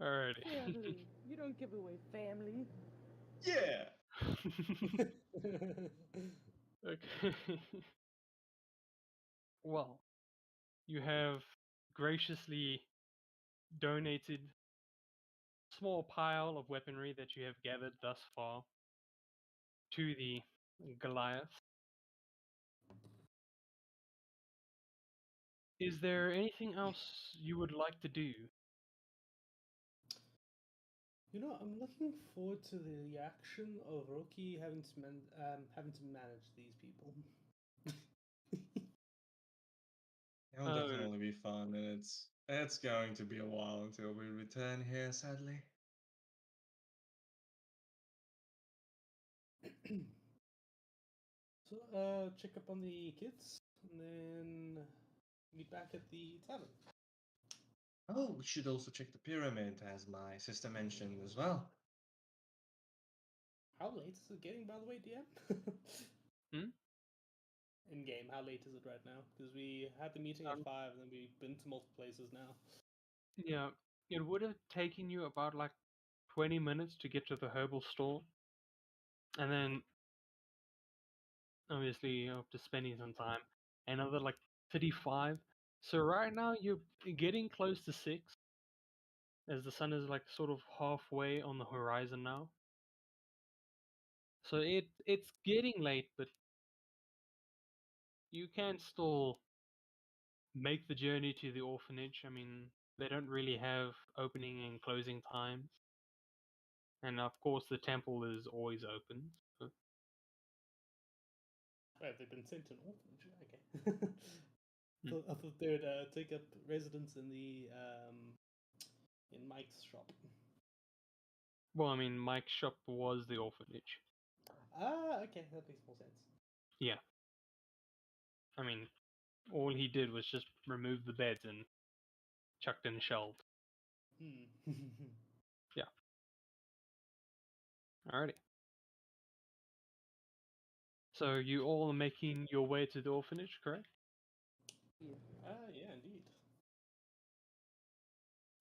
Alrighty. Family. You don't give away family. Yeah. Okay. Well, you have graciously donated small pile of weaponry that you have gathered thus far to the Goliath. Is there anything else you would like to do? You know, I'm looking forward to the reaction of Roki having to manage these people. It'll definitely be fun, and it's going to be a while until we return here, sadly. So, check up on the kids, and then meet back at the tavern. Oh, we should also check the pyramid, as my sister mentioned as well. How late is it getting, by the way, DM? Hmm? In game, how late is it right now? Because we had the meeting at 5, and then we've been to multiple places now. Yeah, it would have taken you about like 20 minutes to get to the herbal store. And then, obviously, after spending some time, another like 35. So right now you're getting close to 6, as the sun is like sort of halfway on the horizon now. So it's getting late, but you can still make the journey to the orphanage. I mean, they don't really have opening and closing times. And of course, the temple is always open. So. Right, they've been sent to an orphanage. Okay. I thought they would take up residence in the in Mike's shop. Well, I mean, Mike's shop was the orphanage. Ah, okay, that makes more sense. Yeah. I mean, all he did was just remove the beds and chucked in a shelf. Yeah. Alrighty. So you all are making your way to the orphanage, correct? Yeah, indeed.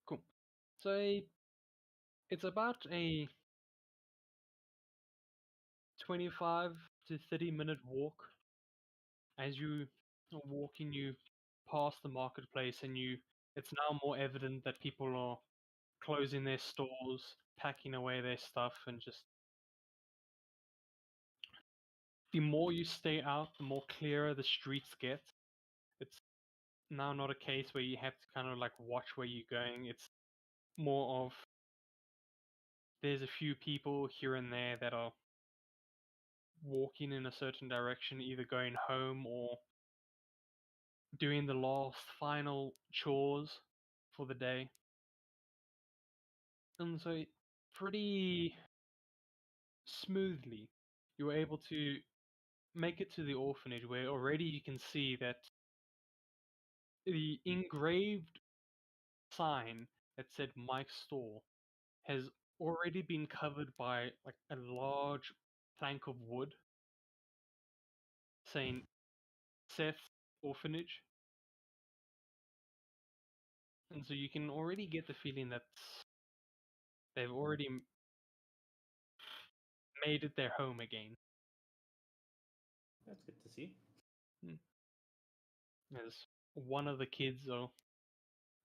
Cool. So it's about a 25 to 30-minute walk. As you are walking, you pass the marketplace, and it's now more evident that people are closing their stores, packing away their stuff, and just the more you stay out, the more clearer the streets get. It's now not a case where you have to kind of like watch where you're going. It's more of there's a few people here and there that are walking in a certain direction, either going home or doing the last final chores for the day. And so pretty smoothly you were able to make it to the orphanage, where already you can see that the engraved sign that said Mike's store has already been covered by like a large plank of wood saying Seth's orphanage. And so you can already get the feeling that they've already made it their home again. That's good to see. As one of the kids are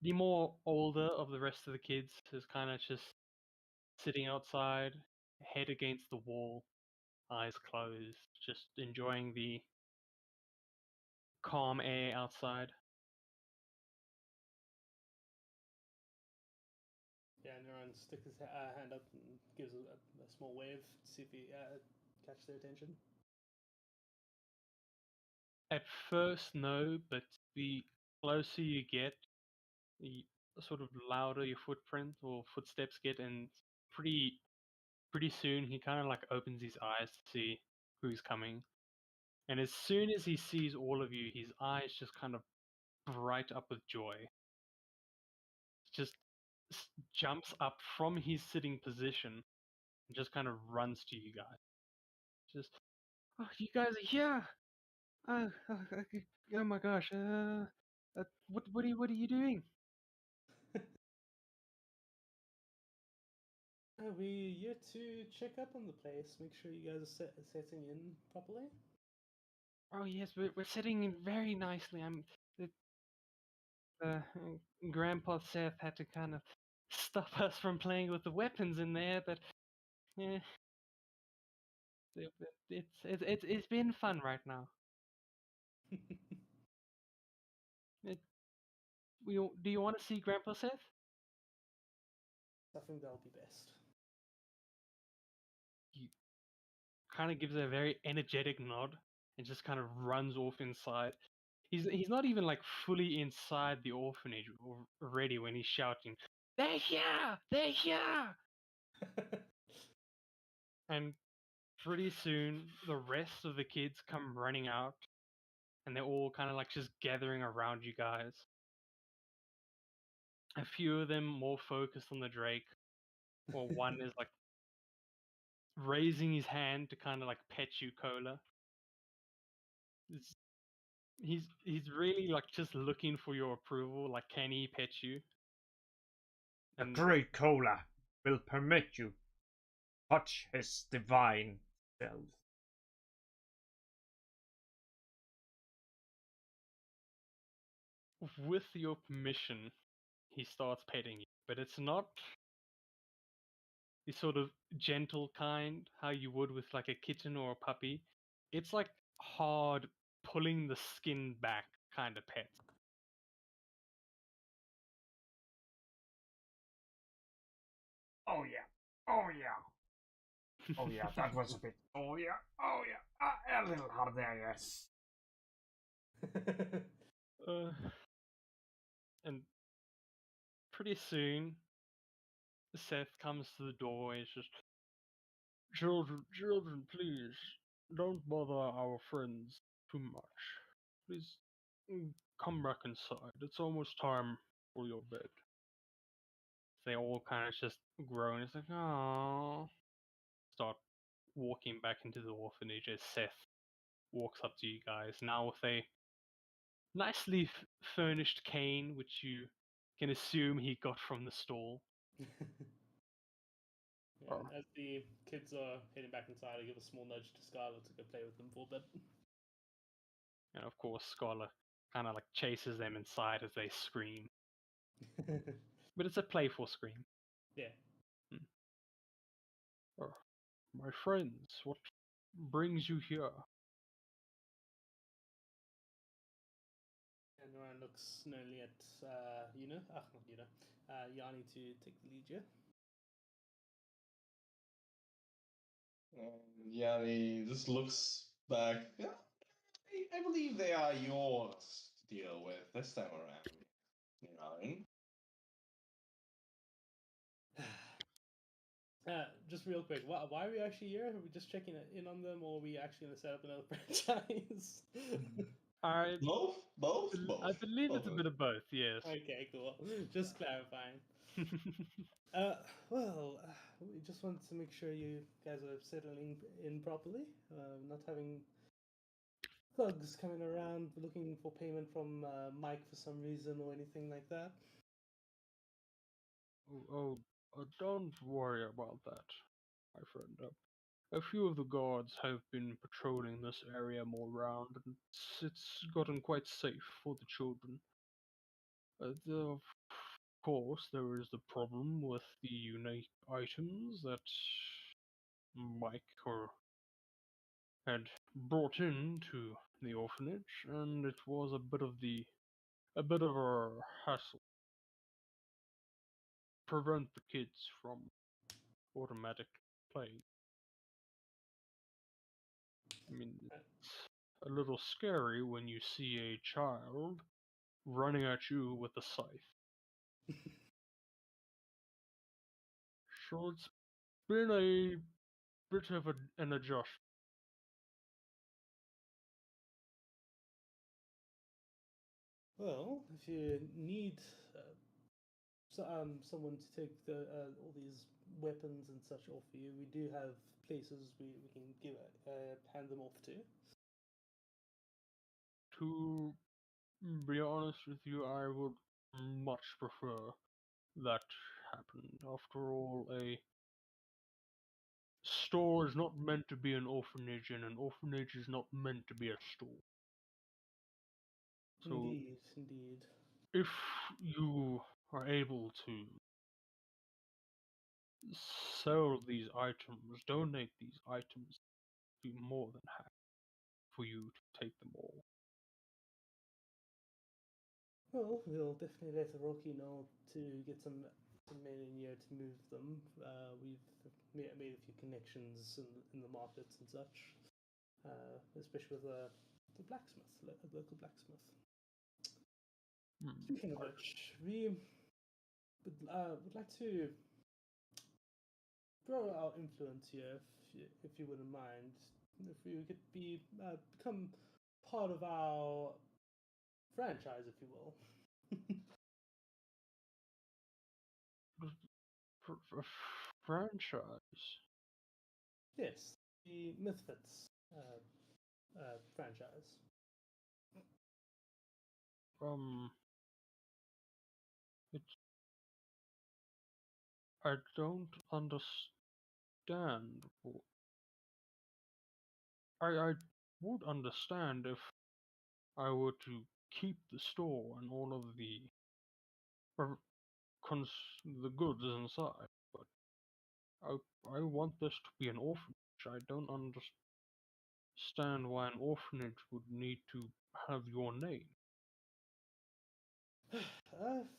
the more older of the rest of the kids is kind of just sitting outside, head against the wall, eyes closed, just enjoying the calm air outside. Yeah, Naran sticks his hand up and gives a small wave to see if he catches their attention. At first, no, but the closer you get, the sort of louder your footprint or footsteps get, and pretty soon he kind of like opens his eyes to see who's coming. And as soon as he sees all of you, his eyes just kind of bright up with joy. Just jumps up from his sitting position and just kind of runs to you guys. Just, oh, you guys are here! Oh my gosh! What are you doing? We here to check up on the place, make sure you guys are setting in properly. Oh yes, we're sitting in very nicely. Uh, Grandpa Seth had to kind of stop us from playing with the weapons in there, but yeah, it's been fun right now. Do you want to see Grandpa Seth? I think that'll be best. He kind of gives a very energetic nod and just kind of runs off inside. He's not even like fully inside the orphanage already when he's shouting, "They're here! They're here!" And pretty soon, the rest of the kids come running out, and they're all kind of like just gathering around you guys. A few of them more focused on the Drake, or one is like raising his hand to kind of like pet you, Cola. He's really like just looking for your approval. Like, can he pet you? The great Cola will permit you touch his divine self. With your permission, he starts petting you, but it's not the sort of gentle kind, how you would with like a kitten or a puppy. It's like hard, pulling the skin back kind of pet. Oh yeah, oh yeah, oh yeah, that was a bit. Oh yeah, a little hard there, yes. And pretty soon, Seth comes to the door. He's just, children, please don't bother our friends too much. Please come back inside. It's almost time for your bed. They all kind of just groan. It's like, oh, start walking back into the orphanage as Seth walks up to you guys now with a nicely furnished cane, which you can assume he got from the stall. Yeah, and as the kids are heading back inside, I give a small nudge to Scarlet to go play with them for a bit. And of course, Scholar kind of like chases them inside as they scream. But it's a playful scream. Yeah. Oh, my friends, what brings you here? And Ryan looks knowingly at not Yanni to take the lead, yeah? Yanni just looks back. Yeah, I believe they are yours to deal with this time around. Yanni. Just real quick, why are we actually here? Are we just checking in on them, or are we actually going to set up another franchise? Both. I believe Both it's a of bit them. of both, yes. Okay, cool. Just clarifying. We just wanted to make sure you guys are settling in properly, not having thugs coming around looking for payment from Mike for some reason or anything like that. Don't worry about that, my friend. A few of the guards have been patrolling this area more round, and it's gotten quite safe for the children. Of course, there is the problem with the unique items that Mike had brought into the orphanage, and it was a bit of a hassle. Prevent the kids from automatic playing. I mean, it's a little scary when you see a child running at you with a scythe. So it's been a bit of an adjustment. Well, if you need someone to take all these weapons and such off you, we do have places we can hand them off to. To be honest with you, I would much prefer that happened. After all, a store is not meant to be an orphanage, and an orphanage is not meant to be a store. So, Indeed, indeed. if you are able to sell these items, donate these items, be more than happy for you to take them all. Well, we'll definitely let Rocky know to get some men in here to move them. We've made a few connections in the markets and such, especially with the blacksmith, local blacksmith. Speaking of which, we would like to grow our influence here, if you wouldn't mind. If we could become part of our franchise, if you will. Franchise. Yes, the Misfits franchise. It's I don't understand. I would understand if I were to keep the store and all of uh, the goods inside, but I want this to be an orphanage. I don't understand why an orphanage would need to have your name.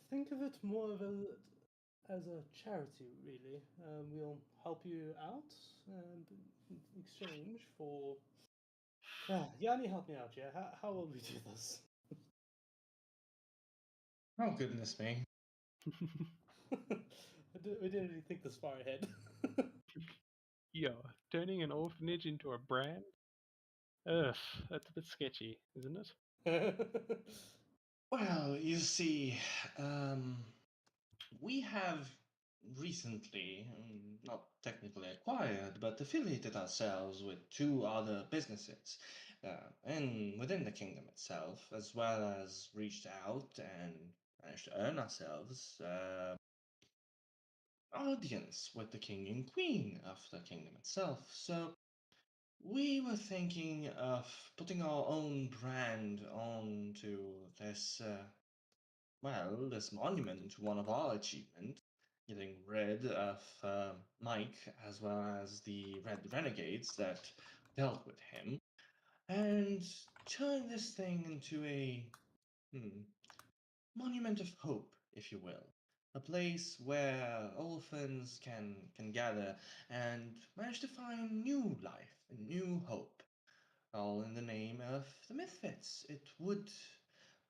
Think of it more as a charity, really. We'll help you out and in exchange for. Yanni, help me out, yeah? How will we do this? Oh, goodness me. We didn't really think this far ahead. Yeah, turning an orphanage into a brand? Ugh, that's a bit sketchy, isn't it? Well, you see, we have recently, not technically acquired, but affiliated ourselves with two other businesses and within the kingdom itself, as well as reached out and managed to earn ourselves audience with the king and queen of the kingdom itself. So we were thinking of putting our own brand onto this, this monument to one of our achievements, getting rid of Mike as well as the Red Renegades that dealt with him, and turn this thing into a monument of hope, if you will. A place where orphans can gather and manage to find new life and new hope, all in the name of the Misfits. It would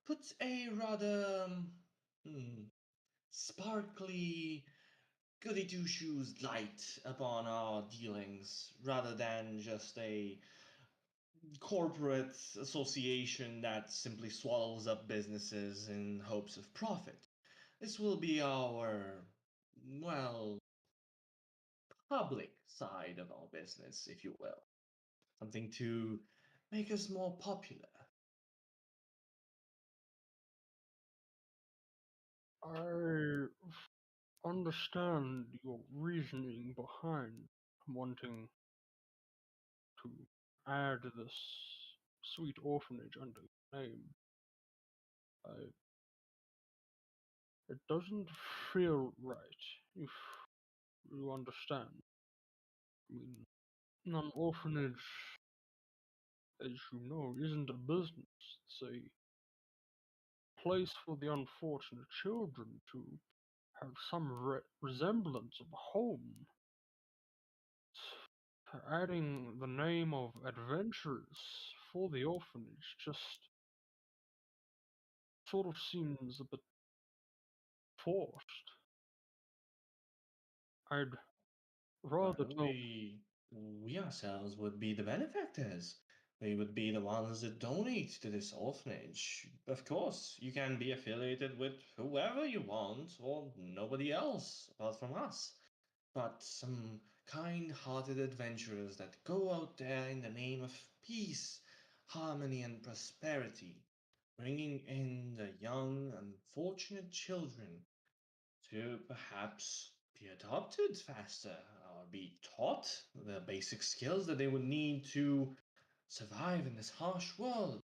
put a rather sparkly, goody two shoes light upon our dealings rather than just a corporate association that simply swallows up businesses in hopes of profit. This will be our, well, public side of our business, if you will. Something to make us more popular. I understand your reasoning behind wanting to add this sweet orphanage under your name. I It doesn't feel right, if you understand. I mean, an orphanage, as you know, isn't a business. It's a place for the unfortunate children to have some resemblance of a home. Adding the name of adventurers for the orphanage just sort of seems a bit forced. I'd rather Well, tell. we ourselves would be the benefactors. We would be the ones that donate to this orphanage. Of course, you can be affiliated with whoever you want or nobody else apart from us. But some kind-hearted adventurers that go out there in the name of peace, harmony, and prosperity, bringing in the young, unfortunate children to perhaps be adopted faster or be taught the basic skills that they would need to survive in this harsh world.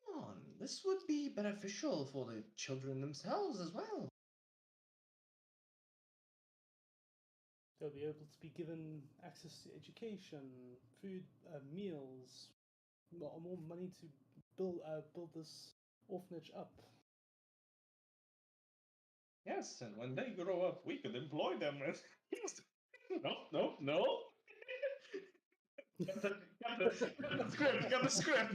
Come on, this would be beneficial for the children themselves as well. They'll be able to be given access to education, food, meals, more money to build this orphanage up. Yes, and when they grow up, we could employ them as. No, no, no. Got the script, got the script.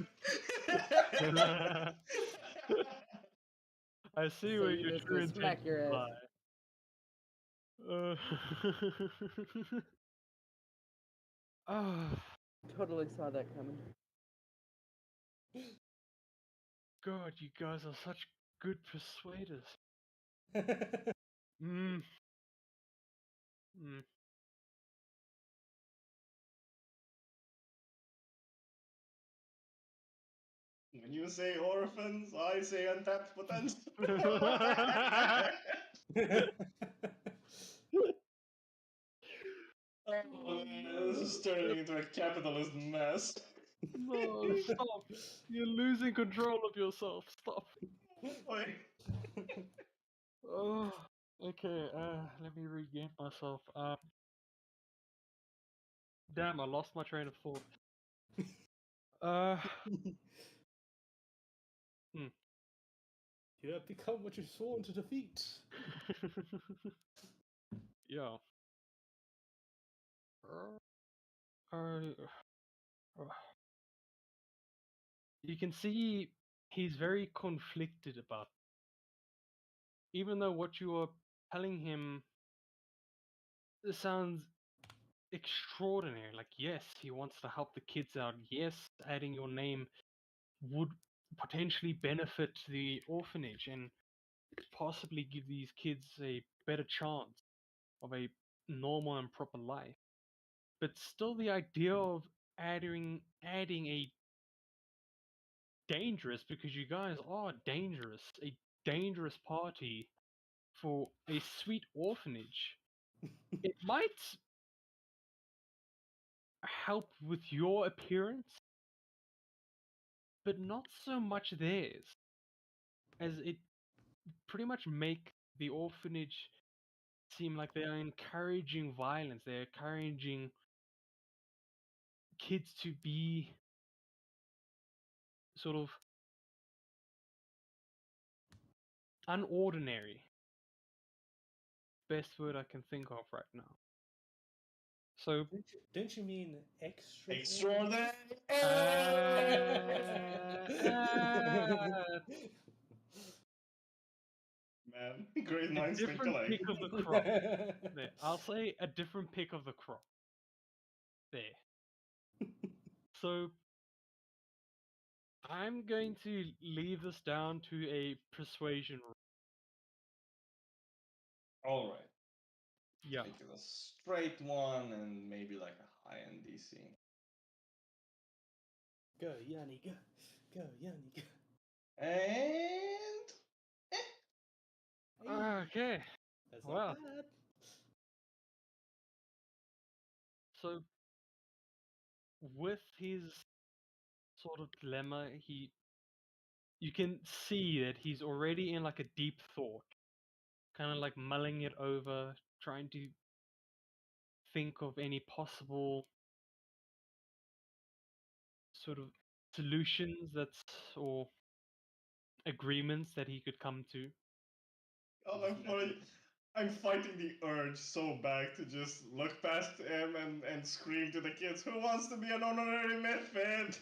I see So where you your just true go smack intentions your ass. lie. Ah, Totally saw that coming. God, you guys are such good persuaders. Mm. Mm. When you say orphans, I say untapped potential. Oh, man, this is turning into a capitalist mess. No, stop. You're losing control of yourself. Stop. Wait. Oh, okay, let me regain myself. Damn, I lost my train of thought. Uh, You have become what you've sworn to defeat. yeah. I, you can see he's very conflicted about. Even though what you are telling him sounds extraordinary, like yes, he wants to help the kids out. Yes, adding your name would potentially benefit the orphanage and possibly give these kids a better chance of a normal and proper life. But still, the idea of adding a dangerous, because you guys are dangerous, a dangerous party for a sweet orphanage, it might help with your appearance, but not so much theirs, as it pretty much make the orphanage seem like they are encouraging violence. They're encouraging kids to be sort of unordinary. Best word I can think of right now. So Don't you mean extra? Extraordinary. Man, great a minds think different alike. pick of the crop. There, I'll say a different pick of the crop. There. So I'm going to leave this down to a persuasion roll. All right. Yeah. Make it a straight one and maybe like a high end DC. Go, Yanni, go. Go, Yanni, go. And Okay. That's Well. not bad. So with his sort of dilemma, you can see that he's already in like a deep thought. kind of like mulling it over, trying to think of any possible sort of solutions or agreements that he could come to. Oh, I'm fighting the urge so bad to just look past him and scream to the kids, "Who wants to be an honorary misfit?"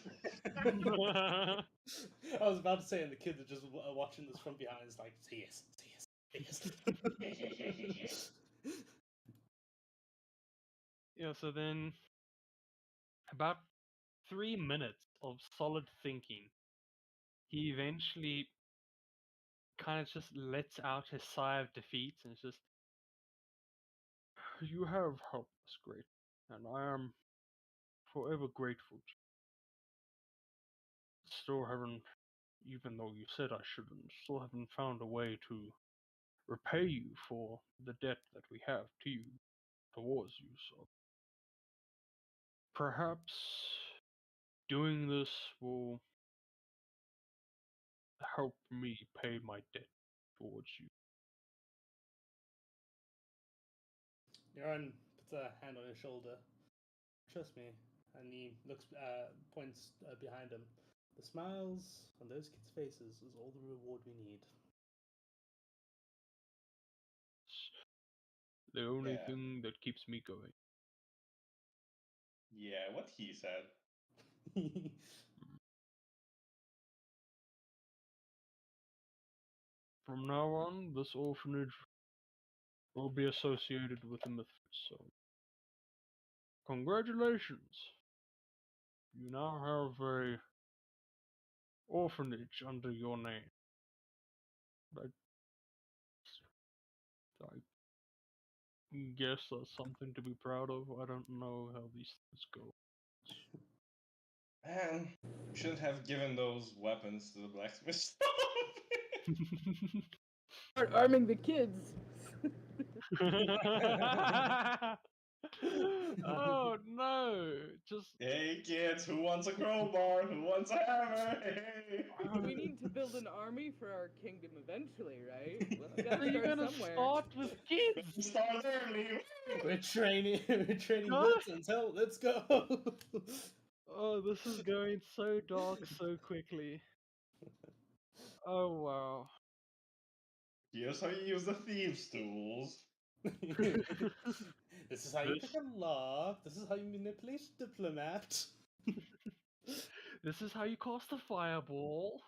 I was about to say, and the kids are just watching this from behind. It's like, say yes, say yes, say yes. Yeah, so then about 3 minutes of solid thinking, he eventually kind of just lets out his sigh of defeat and it's just, you have helped us great, and I am forever grateful. Still haven't, even though you said I shouldn't, still haven't found a way to repay you for the debt that we have to you, towards you, so perhaps doing this will help me pay my debt towards you. Yaron puts a hand on his shoulder. Trust me. And he looks, points behind him. The smiles on those kids' faces is all the reward we need. It's the only Yeah. thing that keeps me going. Yeah, what he said. From now on, this orphanage will be associated with the Misfits, so congratulations! You now have a orphanage under your name. I guess that's something to be proud of. I don't know how these things go. Man, we shouldn't have given those weapons to the blacksmith. Start arming the kids. Oh no! Just Hey kids, who wants a crowbar? Who wants a hammer? Hey! We need to build an army for our kingdom eventually, right? Well, we so gotta you're start gonna somewhere. start with kids. Start early. We're training Huh? Wilsons. Hell, let's go. Oh, this is going so dark so quickly. Oh wow. Here's how you use the thieves' tools. This is how you This- pick a lock. This is how you manipulate a diplomat. This is how you cast a fireball.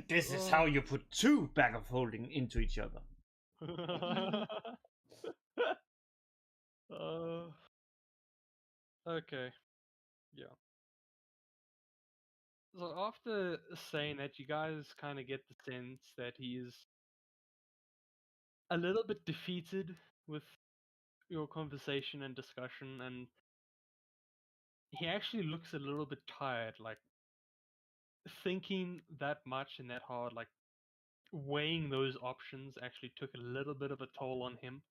This is Oh. how you put two bag of holding into each other. Okay. Yeah. So after saying that, you guys kind of get the sense that he is a little bit defeated with your conversation and discussion, and he actually looks a little bit tired, like thinking that much and that hard, like weighing those options actually took a little bit of a toll on him.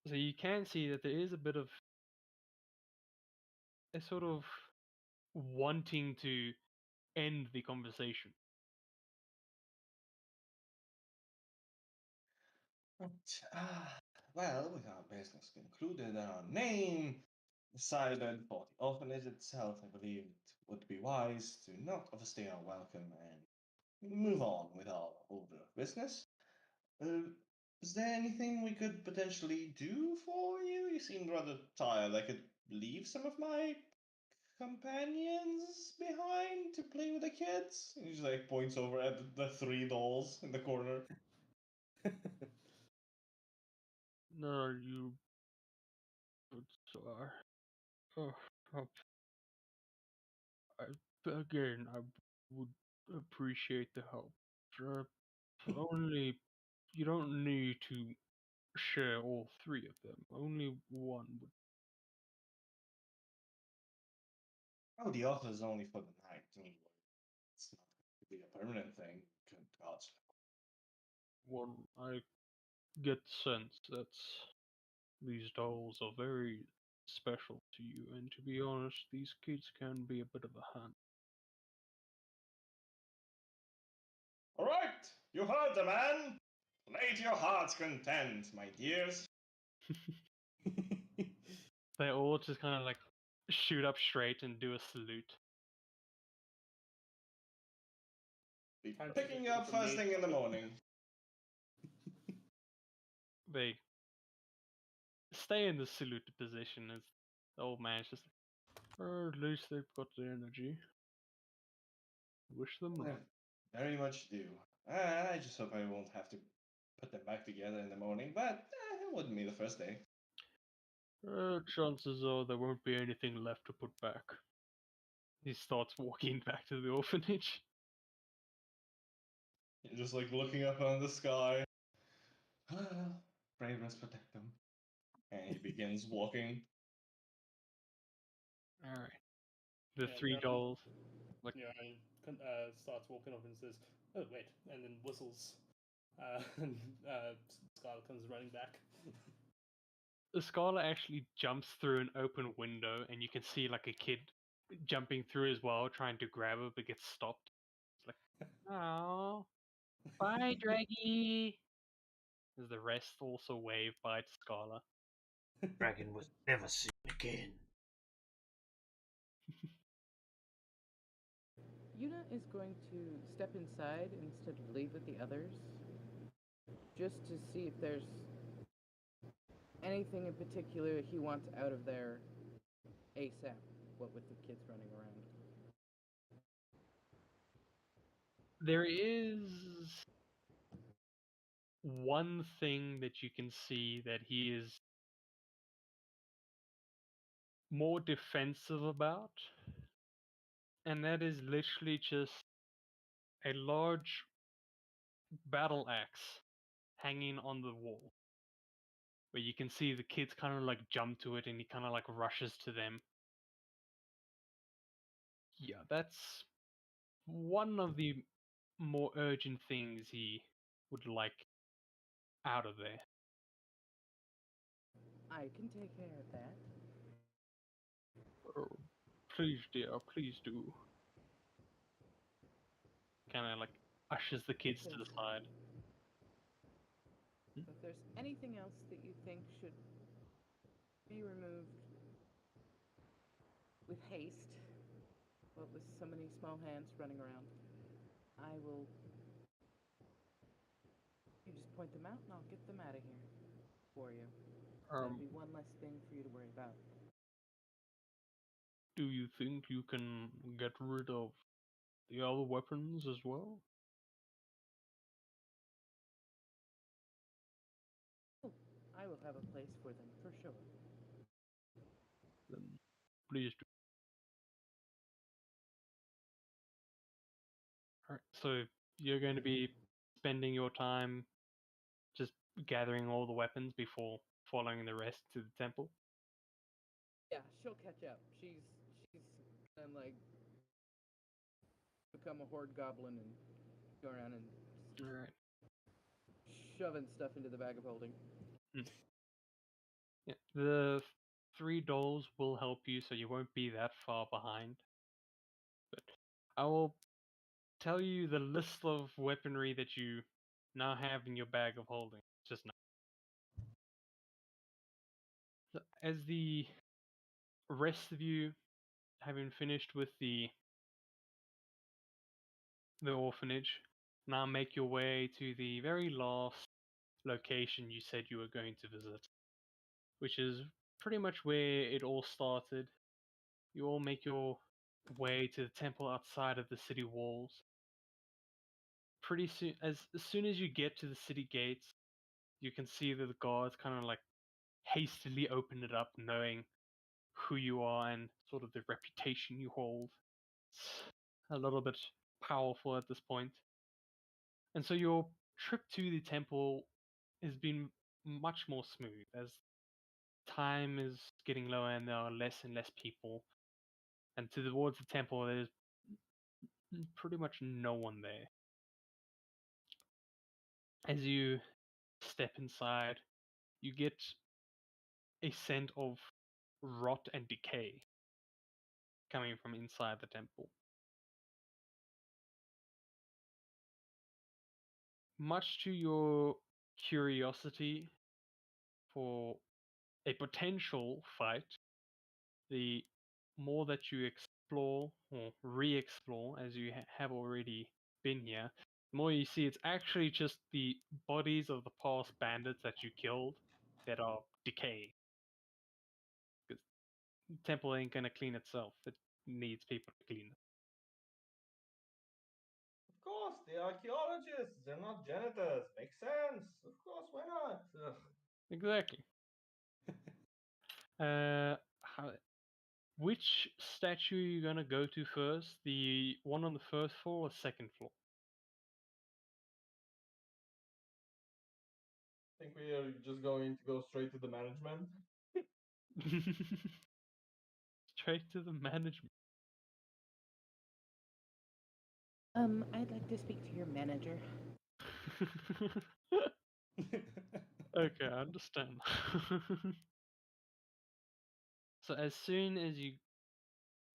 So you can see that there is a bit of a sort of wanting to end the conversation. Well, with our business concluded and our name decided for the orphanage itself, I believe it would be wise to not overstay our welcome and move on with our older business. Is there anything we could potentially do for you? You seem rather tired. I could leave some of my companions behind to play with the kids. He just like points over at the three dolls in the corner. No, you. But, oh, again, I would appreciate the help. Uh, only you don't need to share all three of them. Only one would. Oh, the offer is only for the night. Anyway. It's not going to be a permanent thing. Good gods. One. I get the sense that these dolls are very special to you, and to be honest, these kids can be a bit of a hand. All right, You heard the man! Play to your heart's content, my dears. They all just kind of like shoot up straight and do a salute. Be Time to picking you get up from first me. thing in the morning. They stay in the salute position as the old man's just like, "Oh, at least they've got the energy. Wish them luck." Very much do. I just hope I won't have to put them back together in the morning, but it wouldn't be the first day. Chances are there won't be anything left to put back. He starts walking back to the orphanage. You're just like looking up on the sky. Pray must protect them. And he begins walking. Alright. The Yeah, three no. dolls. Like, Yeah, and starts walking up and says, "Oh wait," and then whistles. And Scarlet comes running back. the Scarlet actually jumps through an open window, and you can see like a kid jumping through as well, trying to grab her, but gets stopped. It's like, oh, bye, Draggy. As the rest also wave bye to Scarlet. Dragon was never seen again. Yuna is going to step inside instead of leave with the others, just to see if there's anything in particular he wants out of there ASAP, what with the kids running around. There is one thing that you can see that he is more defensive about, and that is literally just a large battle axe hanging on the wall, where you can see the kids kind of like jump to it and he kind of like rushes to them. Yeah, that's one of the more urgent things he would like out of there. I can take care of that. Oh, please, dear, please do. Kind of like ushers the kids to the side. So if there's anything else that you think should be removed with haste, what with so many small hands running around, I will. You just point them out and I'll get them out of here for you. That'll be one less thing for you to worry about. Do you think you can get rid of the other weapons as well? I will have a place for them for sure. Then please do. Alright, so you're going to be spending your time just gathering all the weapons before following the rest to the temple? Yeah, she'll catch up. She's gonna like become a horde goblin and go around and Alright. shoving stuff into the bag of holding. Yeah, the 3 dolls will help you, so you won't be that far behind. But I will tell you the list of weaponry that you now have in your bag of holding. Just now. So as the rest of you having finished with the orphanage, now make your way to the very last location you said you were going to visit, which is pretty much where it all started. You all make your way to the temple outside of the city walls. Pretty soon, as soon as you get to the city gates, you can see that the guards kind of like hastily open it up, knowing who you are and sort of the reputation you hold. It's a little bit powerful at this point. And so your trip to the temple has been much more smooth as time is getting lower and there are less and less people. And towards the temple, there's pretty much no one there. As you step inside, you get a scent of rot and decay coming from inside the temple. much to your curiosity for a potential fight, the more that you explore or re-explore, as you have already been here, the more you see it's actually just the bodies of the past bandits that you killed that are decaying. Because the temple ain't gonna clean itself; it needs people to clean it. Of course, they are archaeologists. They're not janitors. Makes sense. Of course, why not? Ugh. Exactly. How, which statue are you gonna go to first? The one on the first floor or second floor? I think we are just going to go straight to the management. Straight to the management. I'd like to speak to your manager. Okay, I understand. So as soon as you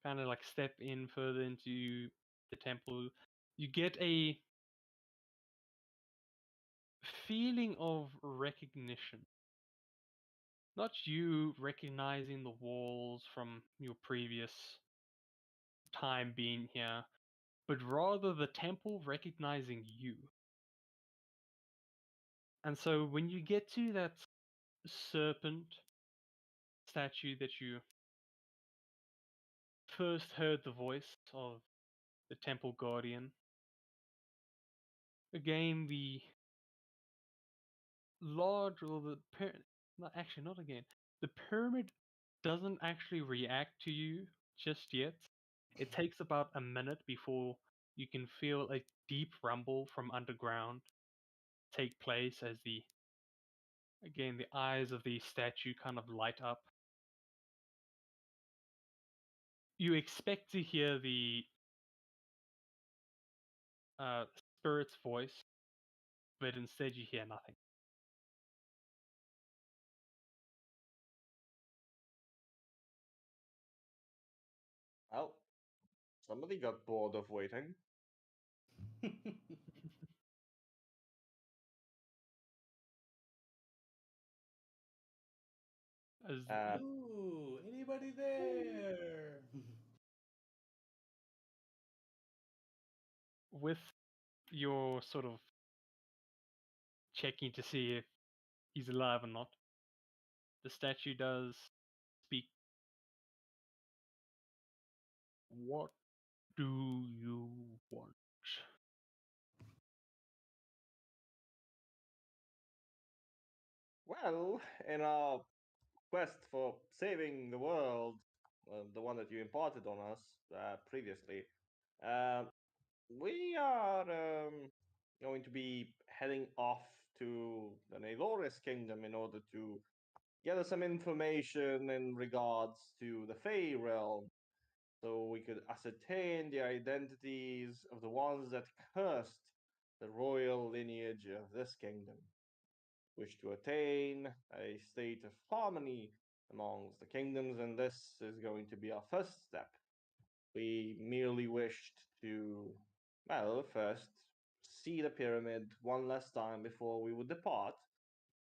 kind of like step in further into the temple, you get a feeling of recognition. Not you recognizing the walls from your previous time being here, but rather the temple recognizing you. And so when you get to that serpent statue that you first heard the voice of the temple guardian, again the large or the not actually not again. The pyramid doesn't actually react to you just yet. It takes about a minute before you can feel a deep rumble from underground take place as the eyes of the statue kind of light up. You expect to hear the spirit's voice, but instead you hear nothing. Well, somebody got bored of waiting. As Ooh, anybody there? with your sort of checking to see if he's alive or not, the statue does speak. What do you want? Well, in our quest for saving the world, the one that you imparted on us previously, uh, we are going to be heading off to the Naloris kingdom in order to gather some information in regards to the Fey realm, so we could ascertain the identities of the ones that cursed the royal lineage of this kingdom. Wish to attain a state of harmony amongst the kingdoms, and this is going to be our first step. We merely wished to, well, first see the pyramid one last time before we would depart,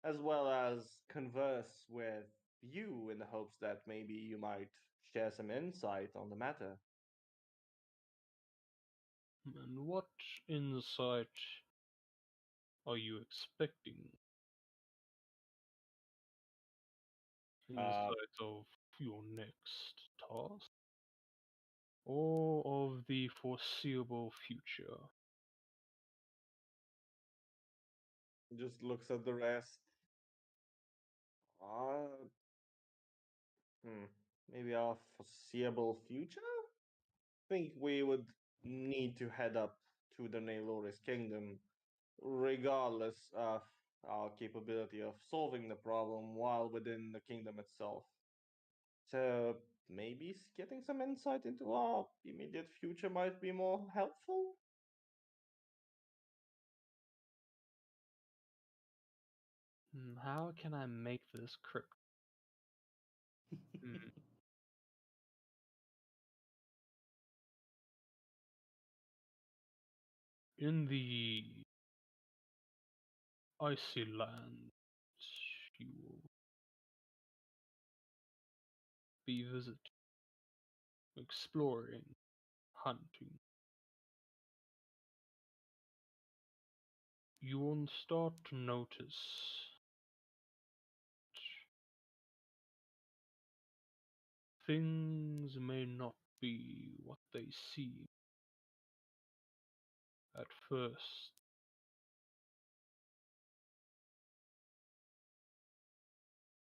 as well as converse with you in the hopes that maybe you might share some insight on the matter. And what insight are you expecting? Insight of your next task? Or of the foreseeable future? Just looks at the rest. Maybe our foreseeable future? Think we would need to head up to the Naloris kingdom, regardless of our capability of solving the problem while within the kingdom itself. So maybe getting some insight into our immediate future might be more helpful? How can I make this crypt? Hmm. In the icy lands you will be visiting, exploring, hunting. You will start to notice things may not be what they seem at first.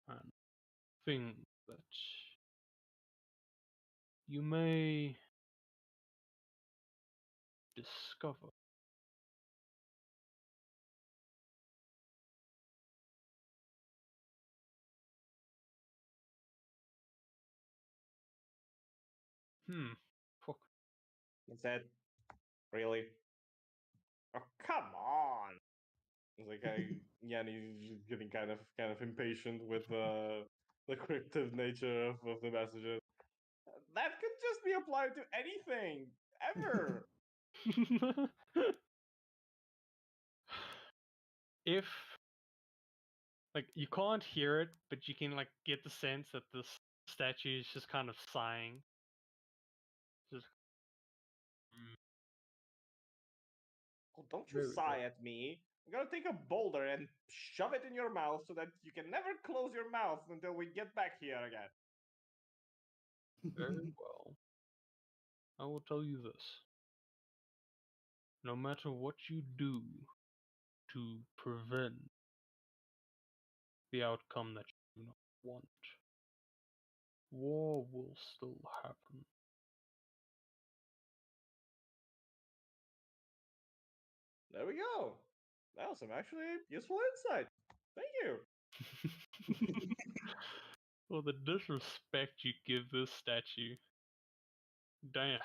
And things that you may discover fuck. Is that really? Oh, come on! It's like yeah, and he's just getting kind of impatient with the cryptic nature of the messages. That could just be applied to anything ever. If like you can't hear it, but you can like get the sense that this statue is just kind of sighing. Just Oh, don't you Very sigh well. at me. I'm gonna take a boulder and shove it in your mouth so that you can never close your mouth until we get back here again. Very well. I will tell you this. No matter what you do to prevent the outcome that you do not want, war will still happen. There we go. That was some actually useful insight. Thank you. Well, the disrespect you give this statue. Damn.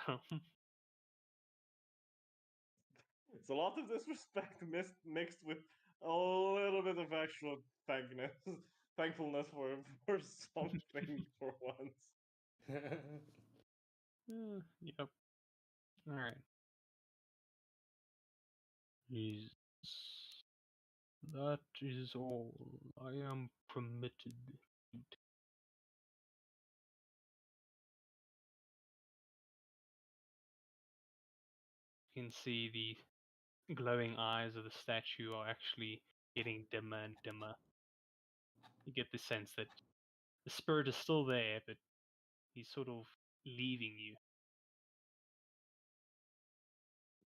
It's a lot of disrespect mixed with a little bit of actual thankfulness for something for once. Yep. Alright. Jesus. That is all I am permitted to do. You can see the glowing eyes of the statue are actually getting dimmer and dimmer. You get the sense that the spirit is still there, but he's sort of leaving you.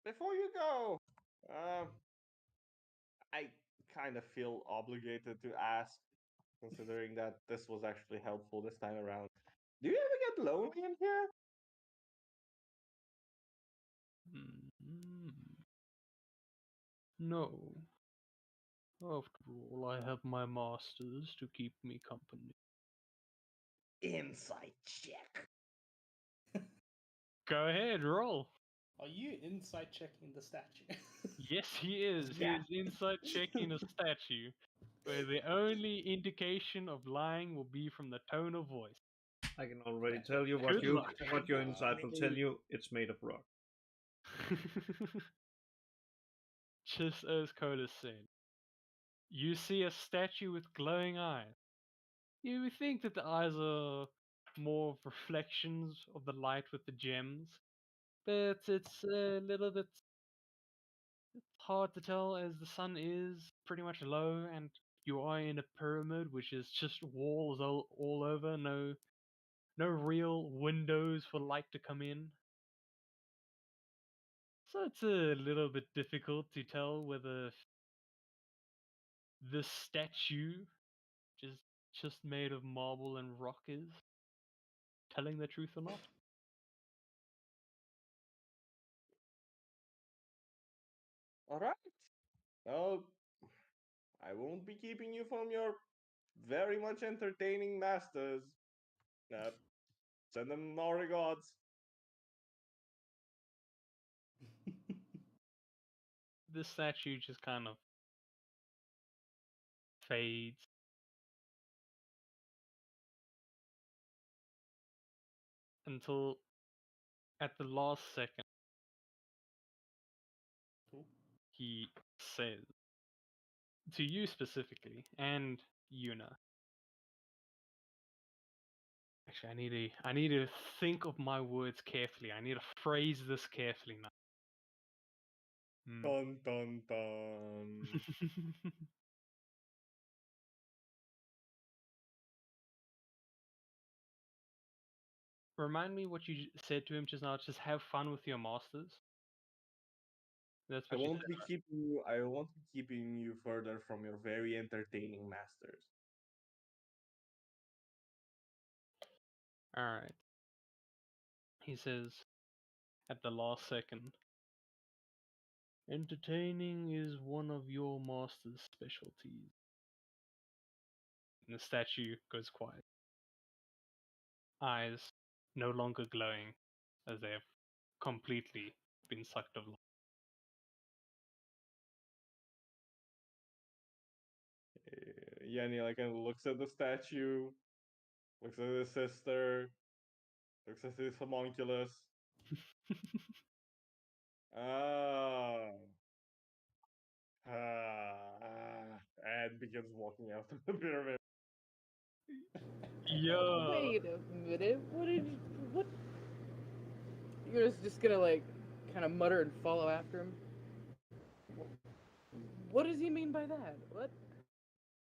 Before you go, I kind of feel obligated to ask, considering that this was actually helpful this time around. Do you ever get lonely in here? Mm, No. After all, I have my masters to keep me company. Insight check. Go ahead, roll. Are you inside checking the statue? Yes, he is. He Yeah. is inside checking a statue, where the only indication of lying will be from the tone of voice. I can already tell you what Good luck. your insight will tell you. It's made of rock. Just as Coda said, you see a statue with glowing eyes. You would think that the eyes are more of reflections of the light with the gems, but it's a little bit hard to tell as the sun is pretty much low and you are in a pyramid which is just walls all over, no real windows for light to come in. So it's a little bit difficult to tell whether this statue, just made of marble and rock, is telling the truth or not. All right. Well, I won't be keeping you from your very much entertaining masters. Uh, Send them our regards. This statue just kind of fades. Until at the last second, Cool. he says, to you specifically and Yuna. Actually, I need to think of my words carefully. I need to phrase this carefully now. Dun dun dun. Remind me what you said to him just now. Just have fun with your masters. That's I what you won't said. be keeping you. I won't be keeping you further from your very entertaining masters. All right. He says at the last second, entertaining is one of your master's specialties. And the statue goes quiet. Eyes no longer glowing as they have completely been sucked of light. Yanni like kind of looks at the statue, looks at his sister, looks at his homunculus. Ah. And begins walking out of the pyramid. Yeah. Wait a minute. What? You're just gonna like kind of mutter and follow after him? What does he mean by that? What?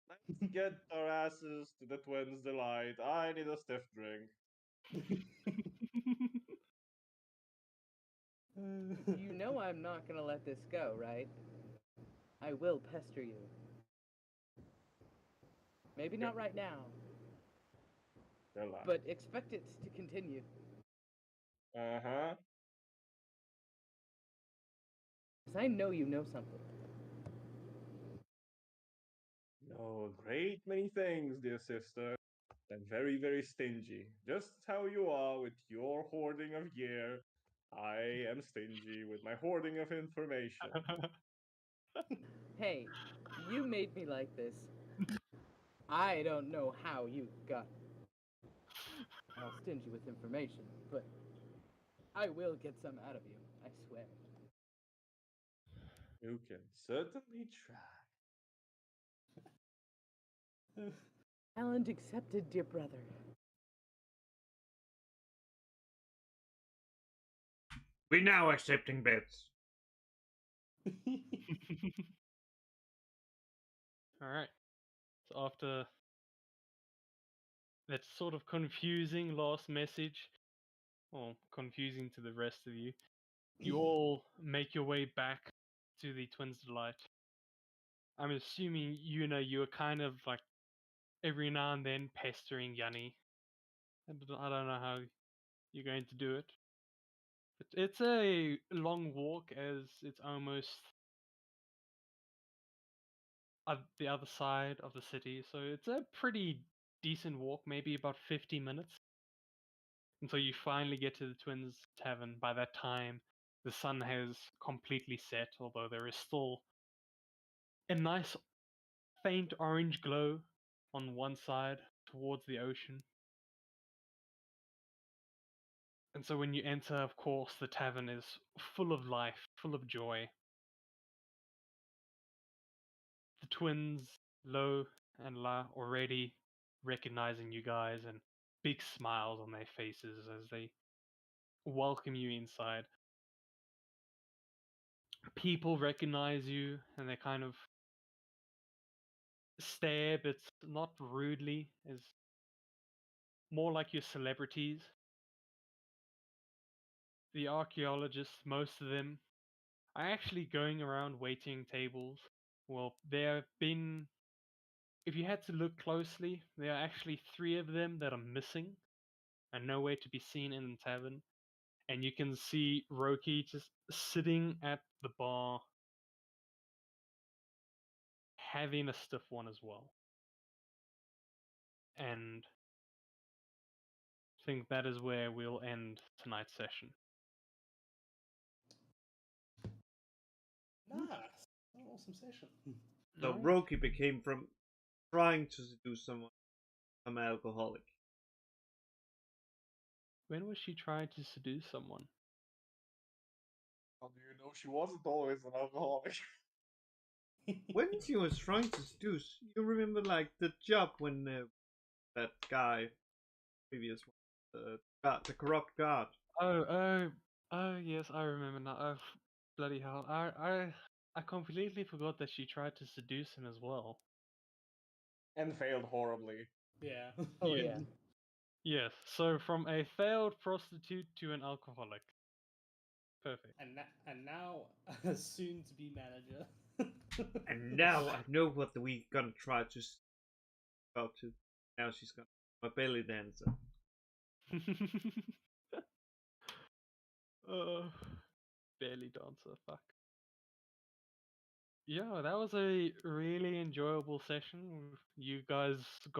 Let's get our asses to the Twins' delight. I need a stiff drink. You know I'm not gonna let this go, right? I will pester you. Maybe not right now, Delight. but expect it to continue. Uh-huh. Because I know you know something. No, a great many things, dear sister. I'm very, very stingy. Just how you are with your hoarding of gear, I am stingy with my hoarding of information. Hey, you made me like this. I don't know how you got all stingy with information, but I will get some out of you, I swear. You can certainly try. Challenge accepted, dear brother. We now accepting bets. All right. So after that sort of confusing last message, or confusing to the rest of you, you all make your way back to the Twins' Delight. I'm assuming, Yuna, you were kind of like every now and then pestering Yanni. I don't know how you're going to do it. But it's a long walk as it's almost the other side of the city, so it's a pretty decent walk, maybe about 50 minutes. Until you finally get to the Twins Tavern. By that time, the sun has completely set, although there is still a nice faint orange glow on one side towards the ocean. And so when you enter, of course, the tavern is full of life, full of joy. The twins, Lo and La, already recognizing you guys and big smiles on their faces as they welcome you inside. People recognize you and they kind of stare, but not rudely, as more like your celebrities. The archaeologists, most of them, are actually going around waiting tables. Well, there have been, if you had to look closely, there are actually 3 of them that are missing and nowhere to be seen in the tavern. And you can see Roki just sitting at the bar, having a stiff one as well. And I think that is where we'll end tonight's session. Nice. An awesome session. So Alright. Roki became from trying to seduce someone, some alcoholic. When was she trying to seduce someone? How do you know she wasn't always an alcoholic? When she was trying to seduce, you remember like the job when that guy, previous one, the corrupt guard. Oh, yes, I remember now. Oh, bloody hell! I completely forgot that she tried to seduce him as well. And failed horribly. Yeah. Oh Yeah. yeah. Yes. So from a failed prostitute to an alcoholic. Perfect. And now a soon to be manager. And now I know what we gonna try to about to. Now she's gonna my belly dancer. Barely dancer. Fuck. Yeah, that was a really enjoyable session. You guys